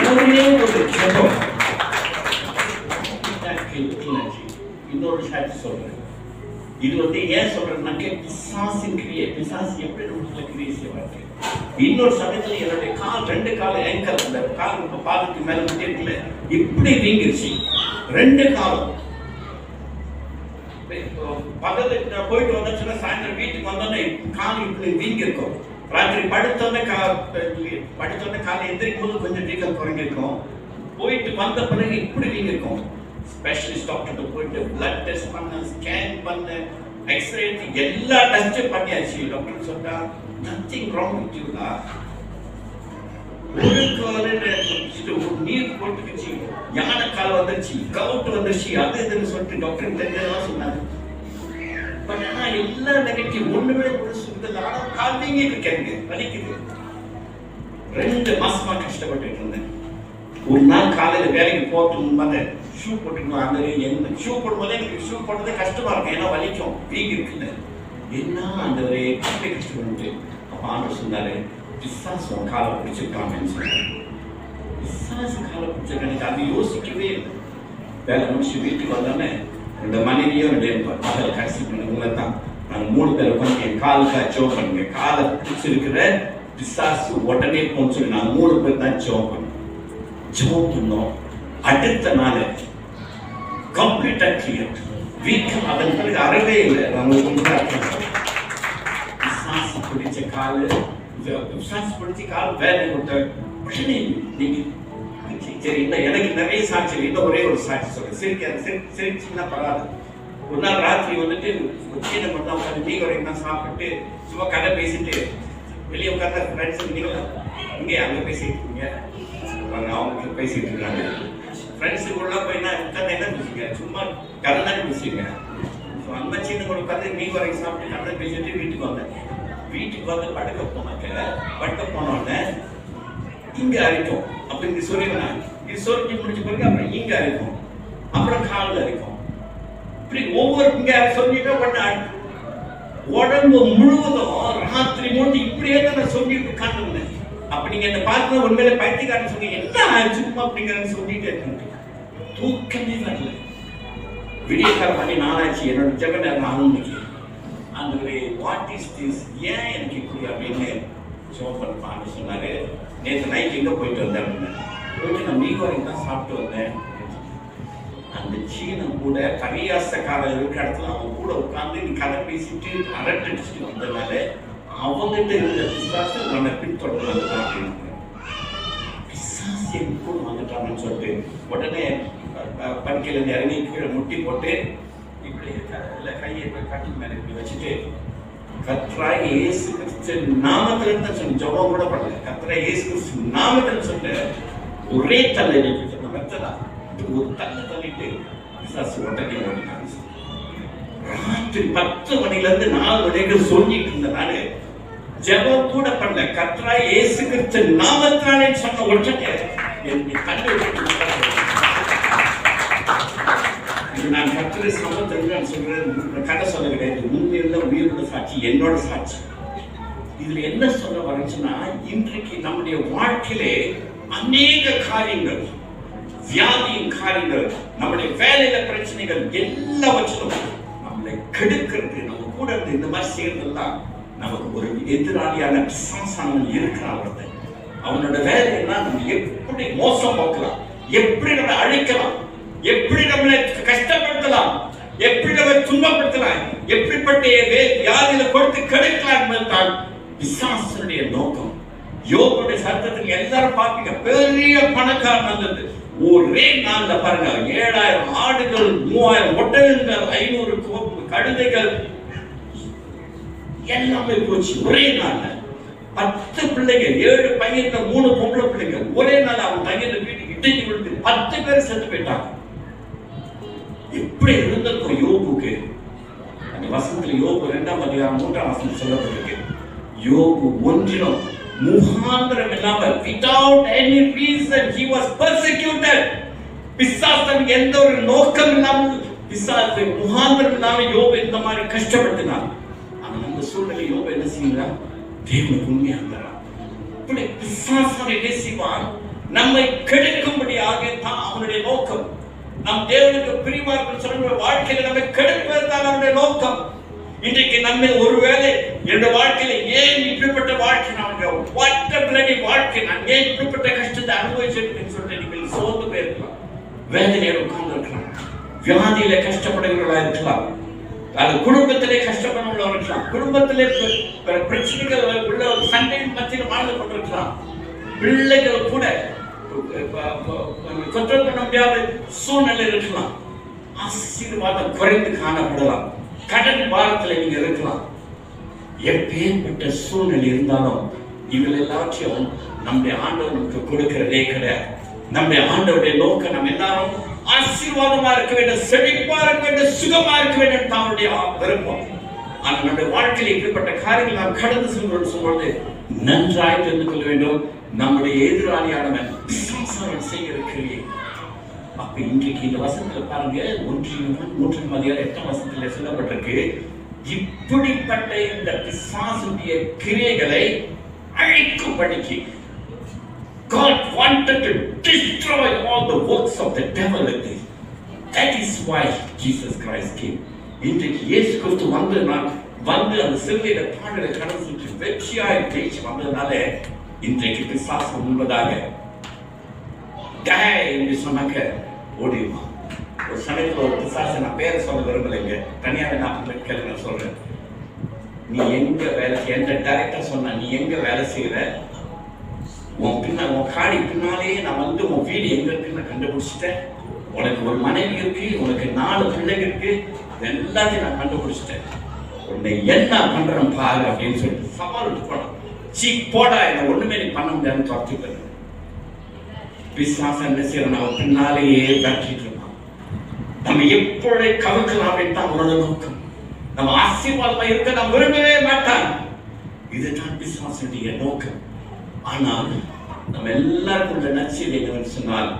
ஒரே ஒரு ஜெபம். இன்னொரு சாட்சி சொல்றேன். இது ஏன் சொல்றேன்னா, பிசாசின் கிரியை, பிசாசு எப்படி நம்மளுக்கு கிரியை செய்வாங்க. இன்னொரு சமயத்துல என்னுடைய கால் 2 கால் ஏங்கல், அந்த கால் பாதத்துக்கு மேல இருக்குல்ல, இப்படி வீங்கிருச்சு 2 காலம். பகலுக்கு போயிட்டு வந்தா சாயந்தரம் வீட்டுக்கு வந்தோன்னே கால் இப்படி வீங்கி இருக்கும். ராத்திரி படுத்தோன்னே காலை எந்திரிக்கும் போது கொஞ்சம் வீக்கம் குறைஞ்சிருக்கும். போயிட்டு வந்த பிறகு இப்படி வீங்கி இருக்கும். ஸ்பெஷலிஸ்ட் டாக்டர் போயிட்டு பிளட் டெஸ்ட் பண்ண, ஸ்கேன் பண்ண, எக்ஸ்ரே எல்லா டெஸ்டும் பண்ணியாச்சு. டாக்டர் சொன்னா நத்திங் ராங் வித் யூ டா. ஒரு காலில் நீர் போட்டுக்கிச்சு, யானை கால் வந்துருச்சு, கவுட் வந்துருச்சு, அது இதுன்னு சொல்லிட்டு டாக்டர் தெரிஞ்சதெல்லாம் சொன்னாங்க. பட் ஆனா எல்லா நெகட்டிவ் ஒண்ணுமே சொல்லுது. ஆனா கால் வீங்கி இருக்கேங்க, வலிக்குது. 2 மாசமா கஷ்டப்பட்டு இருந்தேன். ஒரு நாள் காலையில வேலைக்கு போறதுக்கு முன்னாடி ஷூ போட்டுக்கணும். அந்த என்ன ஷூ போடும்போது எனக்கு ஷூ போடுறதே கஷ்டமா இருக்கும், ஏன்னா வலிக்கும், வீங்கி இருக்குல்ல. என்ன அந்த ஒரு கஷ்டப்பட்டு அப்ப ஆண்டவர் சொன்னாரு, பிசாசு உன் காலை பிடிச்சிருக்காங்கன்னு சொன்னாரு. பிசாசு காலை பிடிச்சிருக்காங்க, அது யோசிக்கவே இல்லை. வேலை முடிச்சு வீட்டுக்கு வந்தோன்னே 2 மனைவியும் 2 மகள் கடைசி பண்ணவங்கள தான் நாங்கள் 3 பேரை பண்ணி என் காலுக்கா ஜோம் பண்ணுங்க. காலை பிடிச்சிருக்கிற பிசாசு உடனே போன்னு சொல்லி நாங்கள் 3 பேர் தான் ஜோம் பண்ணோம். ஜோம் பண்ணோம். அடுத்த நாள் கம்ப்ளீட்டா கிளியர். வீக்கம் அதன் பிறகு அறவே இல்லை. பிசாசு பிடிச்ச காலு, பிசாசு பிடிச்ச கால் வேலை கொடுத்த உடனே நீங்க சரி. இல்லை, எனக்கு நிறைய சாட்சி. இன்னும் ஒரே ஒரு சாட்சி சொல்றேன். சிரிச்சிங்கன்னா பரவாயில்ல. ஒரு நாள் ராத்திரி வந்துட்டு கீழே மட்டும் உட்காந்து டீ வரைக்கும் சாப்பிட்டு சும்மா கதை பேசிட்டு வெளியே உட்காந்து ஃப்ரெண்ட்ஸ் இங்கே அங்கே பேசிட்டு இருக்கீங்க, அவங்க பேசிட்டு இருக்காங்க. ஃப்ரெண்ட்ஸுக்குள்ள போய் உட்காந்து என்ன பேசுங்க, சும்மா கதை தானே பேசுங்க. அந்த சின்ன உட்காந்து டீ வரைக்கும் சாப்பிட்டு கதை பேசிட்டு வீட்டுக்கு வந்தேன். வீட்டுக்கு வந்து படுக்க போனோடனே இங்க அரைக்கும். அப்ப இங்க சொரிவேன், இது சொரிஞ்சு முடிச்ச பிறகு அப்புறம் இங்க அரைக்கும், அப்புறம் காலில் அரைக்கும். இப்படி ஒவ்வொரு இங்க சொல்லிட்டு உடம்பு முழுவதும் ராத்திரி முழுது இப்படியே தான் நான் சொல்லிட்டு உட்காந்துருந்தேன். அப்ப நீங்க என்ன பார்த்து உண்மையில பைத்தியக்காரன் சொல்லி என்ன சும்மா அப்படிங்கிறன்னு சொல்லிட்டு இருக்கேன். தூக்கமே வரல. விடியக்காலம் பண்ணி நாளாச்சு. என்னோட ஜெப நேரம் ஆரம்பிக்கு. ஆண்டவரே, வாட் இஸ் திஸ், ஏன் எனக்கு இப்படி அப்படின்னு ஜெபம் பண்ணப்பான்னு சொன்னாரு. நேற்று நைட் எங்கே போயிட்டு வந்தேன் போயிட்டு நான் மீன் வரைக்கும் தான் சாப்பிட்டு வந்தேன். அந்த சீனம் கூட பரியாசக்காரர் இருக்கிற இடத்துல அவன் கூட உட்காந்து நீ கதை பேசிட்டு அரட்டடிச்சுட்டு வந்ததுனால அவங்ககிட்ட இருந்த பிசாசு உன்னை பின்தொடர்றதுதான் அப்படின்னு பிசாசு கூட வந்துட்டான்னு சொல்லிட்டு உடனே படுக்கையில இறங்கி கீழே முட்டி போட்டு இப்படி கையை கட்டி மேல இப்படி வச்சுட்டு கர்த்தராகிய இயேசு கிறிஸ்து நாமத்துல தான் சொல்லி ஜெபம் கூட பண்ணல. கர்த்தராகிய இயேசு கிறிஸ்து நாமத்துல சொல்லிட்டு ஒரே தள்ளி மெத்ததா ஒரு தள்ளி தள்ளிட்டு பிசாசு உடனே ஓடினாங்க. ராத்திரி 10 மணில இருந்து 4 மணிக்கு சொல்லிட்டு இருந்த நானு ஜெபம் கூட பண்ணல. கர்த்தராகிய இயேசு கிறிஸ்து நாமத்தினாலே சொன்ன உடனே என்னை கண்டு நான் கர்த்தரை சமத்தில் நான் சொல்றேன், கதை சொல்ல கிடையாது. உண்மையுள்ள உயிருள்ள சாட்சி, என்னோட சாட்சி. இதுல என்ன சொல்ல வரச்சுன்னா, இன்றைக்கு நம்முடைய வாழ்க்கையிலே அநேக காரியங்கள், வியாதியின் காரியங்கள், நம்முடைய வேலையில பிரச்சனைகள் எல்லாவற்றிலும் நம்மளை கெடுக்கிறது, நம்ம கூட இருந்து இந்த மாதிரி செய்யறதெல்லாம் நமக்கு ஒரு எதிராளியான பிசாசானவன் இருக்கிறான். அவனோட வேலையெல்லாம் நம்ம எப்படி மோசம் போக்கலாம், எப்படி நம்ம அழிக்கலாம், எப்படி நம்மளை கஷ்டப்படுத்தலாம், எப்படி நம்ம துன்பப்படுத்தலாம், எப்படிப்பட்ட வியாதியில கொடுத்து கெடுக்கலாம் என்பதுதான் பிசாசனுடைய நோக்கம். யோபுடைய சத்தத்துக்கு எல்லாரும் பார்ப்பீங்க, பெரிய பணக்காரன் வந்தது. ஒரே நாள்ல பாருங்க 7000 ஆடுகள், 3000 ஒட்டகங்கள், 500 கழுதைகள் எல்லாமே போச்சு ஒரே நாள்ல. 10 பிள்ளைங்க, 7 பையன், 3 பொம்பளை பிள்ளைங்க. ஒரே நாள் அவன் பையன் வீட்டுக்கு இடிஞ்சு விழுந்து 10 பேர் செத்து போயிட்டாங்க. எப்படி இருந்திருக்கும் யோபுக்கு? அந்த வசனத்துல யோபு 2ஆம் அதிகாரம் 3ஆம் வசனம் சொல்லப்பட்டிருக்கு. யோபு ஒன்றிலும் முகாந்திரம் இல்லாமல், without any reason he was persecuted. பிசாசன் எந்த ஒரு நோக்கம் இல்லாமல், பிசாசு முகாந்திரம் இல்லாமல் யோபு இந்த மாதிரி கஷ்டப்படுத்தினார். ஆனா அந்த சூழ்நிலை யோபு என்ன செய்யறான்? தேவனுக்கு உண்மையா இருந்தாரா? இப்படி பிசாசன் என்ன செய்வான்? நம்மை கெடுக்கும்படியாக தான் அவனுடைய நோக்கம். நம் தேவனுக்கு பிரியமாக சொல்ற வாழ்க்கையில நம்மை கெடுப்பதுதான் அவனுடைய நோக்கம். இன்றைக்கு நம்ம ஒருவேளை என்னுடைய வாழ்க்கையில ஏன் இப்படிப்பட்ட வாழ்க்கை, நான் வாழ்க்கை, நான் ஏன் இப்படிப்பட்ட கஷ்டத்தை அனுபவிச்சிருக்கேன்னு சொல்லிட்டு நீங்கள் சோர்ந்து போயிருக்கலாம், வேதனையோட உட்கார்ந்து இருக்கலாம், வியாதியில கஷ்டப்படுகிறவர்களா இருக்கலாம், அது குடும்பத்திலே கஷ்டப்படுறவர்களா இருக்கலாம், குடும்பத்திலே பிரச்சனைகள் உள்ள சண்டையின் மத்தியில் வாழ்ந்து கொண்டிருக்கலாம், பிள்ளைகள் கூட குற்றம் பண்ண முடியாத சூழ்நிலை இருக்கலாம், ஆசீர்வாதம் குறைந்து காணப்படலாம், கடன் பாரத்தில் நீங்க இருக்கலாம். எப்பேற்பட்ட சூழ்நிலை இருந்தாலும் இவள் எல்லாத்தையும் நம்முடைய ஆண்டவர் நமக்கு கொடுக்கிறதே கிடையாது. நம்முடைய ஆண்டவருடைய நோக்கம் நம்ம எல்லாரும் ஆசீர்வாதமா இருக்க வேண்டும், செழிப்பா இருக்க வேண்டும், சுகமா இருக்க வேண்டும் அவருடைய விருப்பம். ஆனா நம்முடைய வாழ்க்கையில் இப்படிப்பட்ட காரியங்கள் நாம் கடந்து சொல்லும்போது நன்றாய் தெரிந்து கொள்ள வேண்டும், நம்முடைய எதிராளியானவன் செய்ய. அப்ப இன்றைக்கு இந்த வசனத்துல பாருங்க, 1:8 வசனத்துல சொல்லப்பட்டிருக்கு, இப்படிப்பட்ட இந்த பிசாசுடைய கிரியைகளை அழிக்கும்படிக்கு God wanted to destroy all the works of the devil. That is why Jesus Christ came. இன்றைக்கு இயேசு கிறிஸ்து வந்து அந்த சிலுவையில பாடுகளை கடந்து வெற்றியாய் ஜெயிச்சு வந்ததுனால இன்றைக்கு பிசாசு முன்பதாக என்று சொன்னாக்க ஓடிடுவான். ஒரு சமயத்தில் ஒரு பிசாசு, நான் பேரை சொல்ல விரும்பலைங்க, தனியாக நான் கேள்வி சொல்றேன். நீ எங்க வேலை, எந்த டைரக்டர் சொன்ன, நீ எங்க வேலை செய்யற, உன் பின்னால் உன் காடி பின்னாலே நான் வந்து உன் வீடு எங்க இருக்குன்னு நான் கண்டுபிடிச்சிட்டேன், உனக்கு ஒரு மனைவி இருக்கு, உனக்கு 4 பிள்ளைங்க இருக்கு, எல்லாத்தையும் நான் கண்டுபிடிச்சிட்டேன், உன்னை என்ன பண்றேன் பாரு அப்படின்னு சொல்லிட்டு சவால் போனோம். சீ போடா, என்ன ஒண்ணுமே நீ பண்ண முடியாதுன்னு துரத்திட்டு பிசாசு என்ன செய்யறோம், நம்ம பின்னாலேயே தட்டிட்டு இருக்கோம். நம்ம எப்பொழுதே கவுக்கலாம் அப்படின்னு தான் அவனோட நோக்கம். நம்ம ஆசீர்வாதமா இருக்க நம்ம விரும்பவே மாட்டான். இதுதான் பிசாசுடைய நோக்கம். ஆனால் நம்ம எல்லாருக்கும் இந்த நற்செய்தி என்னவென்று சொன்னால்,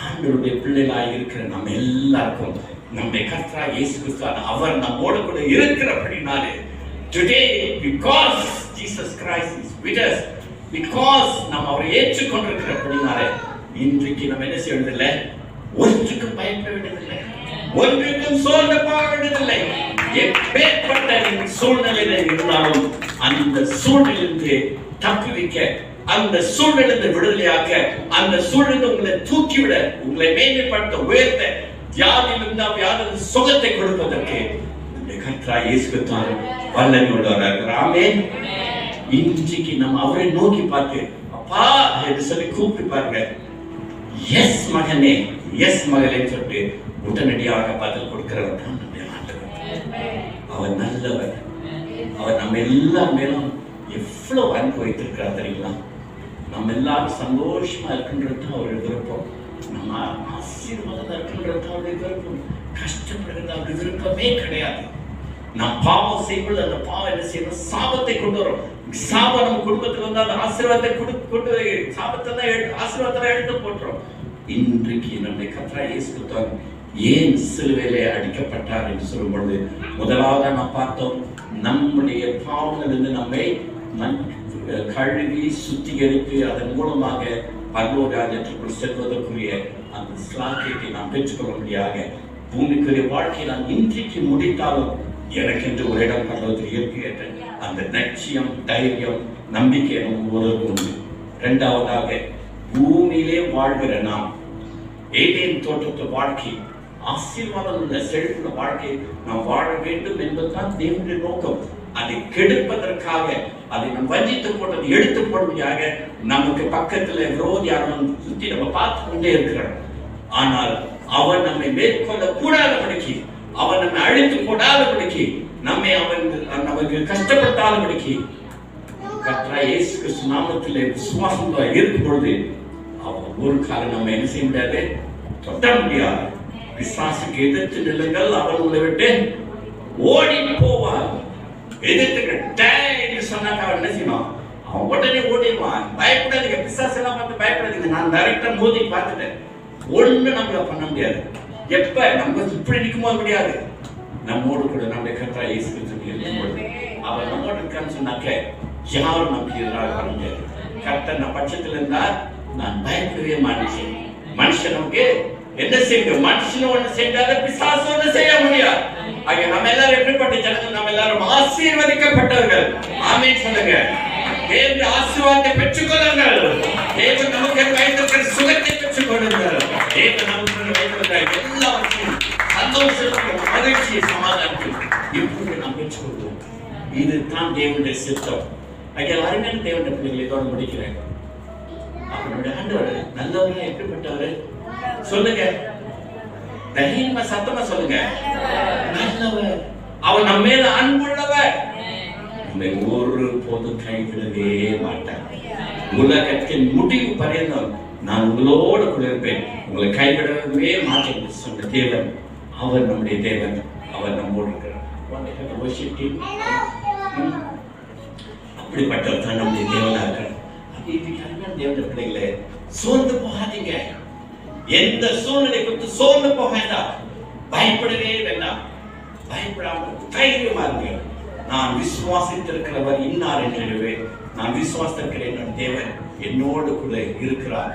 ஆண்டவருடைய பிள்ளைகளாய் இருக்கிற நம்ம எல்லாருக்கும் நம்முடைய கர்த்தராகிய இயேசு கிறிஸ்து அவர் நம்மோடு கூட இருக்கிறபடினாலே, today because Jesus Christ is with us, because நாம் அவரை ஏற்றுக்கொண்டிருக்கிறபடினாலே இன்றைக்கு நம்ம என்ன செய்ய வேண்டியதில்லை, ஒன்றுக்கும் பயப்பட வேண்டியதில்லை. ஒன்றுக்கும் சோர்ந்து போக வேண்டியதில்லை. எப்பேற்பட்ட சூழ்நிலையில இருந்தாலும் அந்த சூழ்நிலையிலிருந்து தப்பி வைக்க, அந்த சூழ்நிலை விடுதலையாக்க, அந்த சூழ்நிலை உங்களை தூக்கிவிட, உங்களை மேன்மைப்படுத்த, உயர்த்த, வியாதியிலிருந்து வியாதி சுகத்தை கொடுப்பதற்கு கர்த்தராகிய இயேசு கிறிஸ்து வல்லமை உள்ளவராக. ஆமென். இன்றைக்கு நம்ம அவரை நோக்கி பார்த்து அப்பா என்று சொல்லி கூப்பிட்டு பாருங்க. எஸ் மகனே, எஸ் மகளே சொல்லிட்டு உடனடியாக பதில் கொடுக்கிறவர் தான் நம்முடைய ஆண்டவர். அவர் நல்லவர். அவர் நம்ம எல்லார் மேலும் எவ்வளவு அன்பு வைத்திருக்கிறார் தெரியுங்களா? நம்ம எல்லாரும் சந்தோஷமா இருக்கின்றது தான் அவருடைய விருப்பம். நம்ம ஆசீர்வாதம் இருக்கின்றது தான் அவருடைய விருப்பம். கஷ்டப்படுகிறது அவருடைய விருப்பமே கிடையாது. நாம் பாவம் செய்யும்போது அந்த பாவம் என்ன செய்யணும்? சாபத்தை கொண்டு வரும். சாபம் நம்ம குடும்பத்தில் வந்து அந்த ஆசீர்வாதத்தை கொண்டு சாபத்தை தான் ஆசீர்வாதத்தை எடுத்து போட்டுரும். இன்றைக்கு நம்முடைய கர்த்தராகிய இயேசு கிறிஸ்து ஏன் சிலுவையிலே அடிக்கப்பட்டார் என்று சொல்லும் பொழுது, முதலாவது நாம் பார்த்தோம், நம்முடைய பாவங்களிலிருந்து நம்மை கழுவி சுத்திகரித்து அதன் மூலமாக பரலோக ராஜ்யத்திற்குள் செல்வதற்குரிய அந்த ஸ்லாக்கியத்தை நாம் பெற்றுக்கொள்ளும்படியாக பூமிக்குரிய வாழ்க்கையை நாம் இன்றைக்கு முடித்தாலும் எனக்கென்று ஒரு இடம் பரலோகத்தில் இருக்கிற அந்த லட்சியம், தைரியம், நம்பிக்கை ஒவ்வொருவருக்கும் உண்டு. இரண்டாவதாக, பூமியிலே வாழ்கிற நாம் ஏதேன் தோட்டத்து வாழ்க்கை, ஆசீர்வாதம் உள்ள செழிப்புள்ள வாழ்க்கை நாம் வாழ வேண்டும் என்பதுதான் தேவனுடைய நோக்கம். அதை கெடுப்பதற்காக, அதை நம் வஞ்சித்து போட்டது எடுத்து போடுவதாக நமக்கு பக்கத்துல விரோதியாக சுத்தி நம்ம பார்த்து கொண்டே இருக்கிறோம். ஆனால் அவன் நம்மை மேற்கொள்ள கூடாதபடிக்கு, அவன் நம்மை அழித்து போடாதபடிக்கு, நம்மை அவன் நமக்கு கஷ்டப்படுத்தாதபடிக்கு கர்த்தராகிய இயேசு கிறிஸ்து நாமத்திலே விசுவாசம் இருக்கும் பொழுது அவன் ஒரு காலம் நம்ம என்ன செய்ய முடியாது, தொட்ட முடியாது. விசுவாசுக்கு எதிர்த்து நில்லுங்கள், அவன் உங்களை விட்டு ஓடி போவார். எதிர்த்து சொன்னாக்க அவன் என்ன செய்யணும்? அவன் உடனே ஓடிடுவான். பயப்படாதீங்க, பிசாசு எல்லாம் பார்த்து பயப்படாதீங்க. நான் டைரக்டா மோதி பார்த்துட்டேன். ஒண்ணு நம்மள பண்ண முடியாது. எப்ப நம்ம இப்படி நிற்கும்போது முடியாது. நம்மோடு கூட நம்முடைய கர்த்தராகிய இயேசு கிறிஸ்து இருக்கும்போது அவர் நம்மோடு இருக்கான்னு சொன்னாக்க யாரும் நமக்கு எதிராக வர முடியாது. கர்த்தர் நம்ம பட்சத்தில் இருந்தால் நான் பயப்படவே மாட்டேன். மனுஷன் நமக்கு என்ன செய்யும்? மனுஷன் ஒண்ணு செஞ்சாத பிசாசு ஒண்ணு செய்ய முடியாது. ஆக நம்ம எல்லாரும் எப்படிப்பட்ட ஜனங்கள்? நம்ம எல்லாரும் ஆசீர்வதிக்கப்பட்டவர்கள். ஆமென் சொல்லுங்க. தேவனுடைய ஆசீர்வாதத்தை பெற்றுக்கொள்ளுங்கள். தேவன் நமக்கு வைத்திருக்கிற சுகத்தை பெற்றுக்கொள்ளுங்கள். தேவன் நமக்கு வைத்திருக்கிற எல்லாவற்றையும் சந்தோஷத்தையும் மகிழ்ச்சியை சமாதானத்தையும் இப்போது நாம் பெற்றுக்கொள்வோம். இதுதான் தேவனுடைய சித்தம். ஆக அருமையான தேவனுடைய பிள்ளைகளை தொடர்ந்து முடிக்கிறேன். அவனுடைய ஆண்டவர் நல்லவரா எப்படிப்பட்டவர் சொல்லுங்க, தைரியமா சத்தமா சொல்லுங்க. நல்லவர். அவன் நம்ம மேல அன்புள்ளவர். நம்மை ஒரு போதும் கைவிடவே மாட்டார். உலகத்தின் முடிவு பரியந்தம் நான் உங்களோடு கூட இருப்பேன், உங்களை கைவிடவே மாட்டேன் சொன்ன தேவன் அவர் நம்முடைய தேவன். அவர் நம்மோடு இருக்கிறார். அப்படிப்பட்டவர் தான் நம்முடைய தேவனா இருக்கிறார். தேவனுடைய பிள்ளைகளே, சோர்ந்து போகாதீங்க. எந்த சூழ்நிலை குறித்து சோர்ந்து போக வேண்டாம், பயப்படவே வேண்டாம். பயப்படாம தைரியமா இருங்க. நான் விசுவாசித்திருக்கிறவர் இன்னார் என்று நான் விசுவாசித்திருக்கிறேன். தேவன் என்னோடு கூட இருக்கிறார்.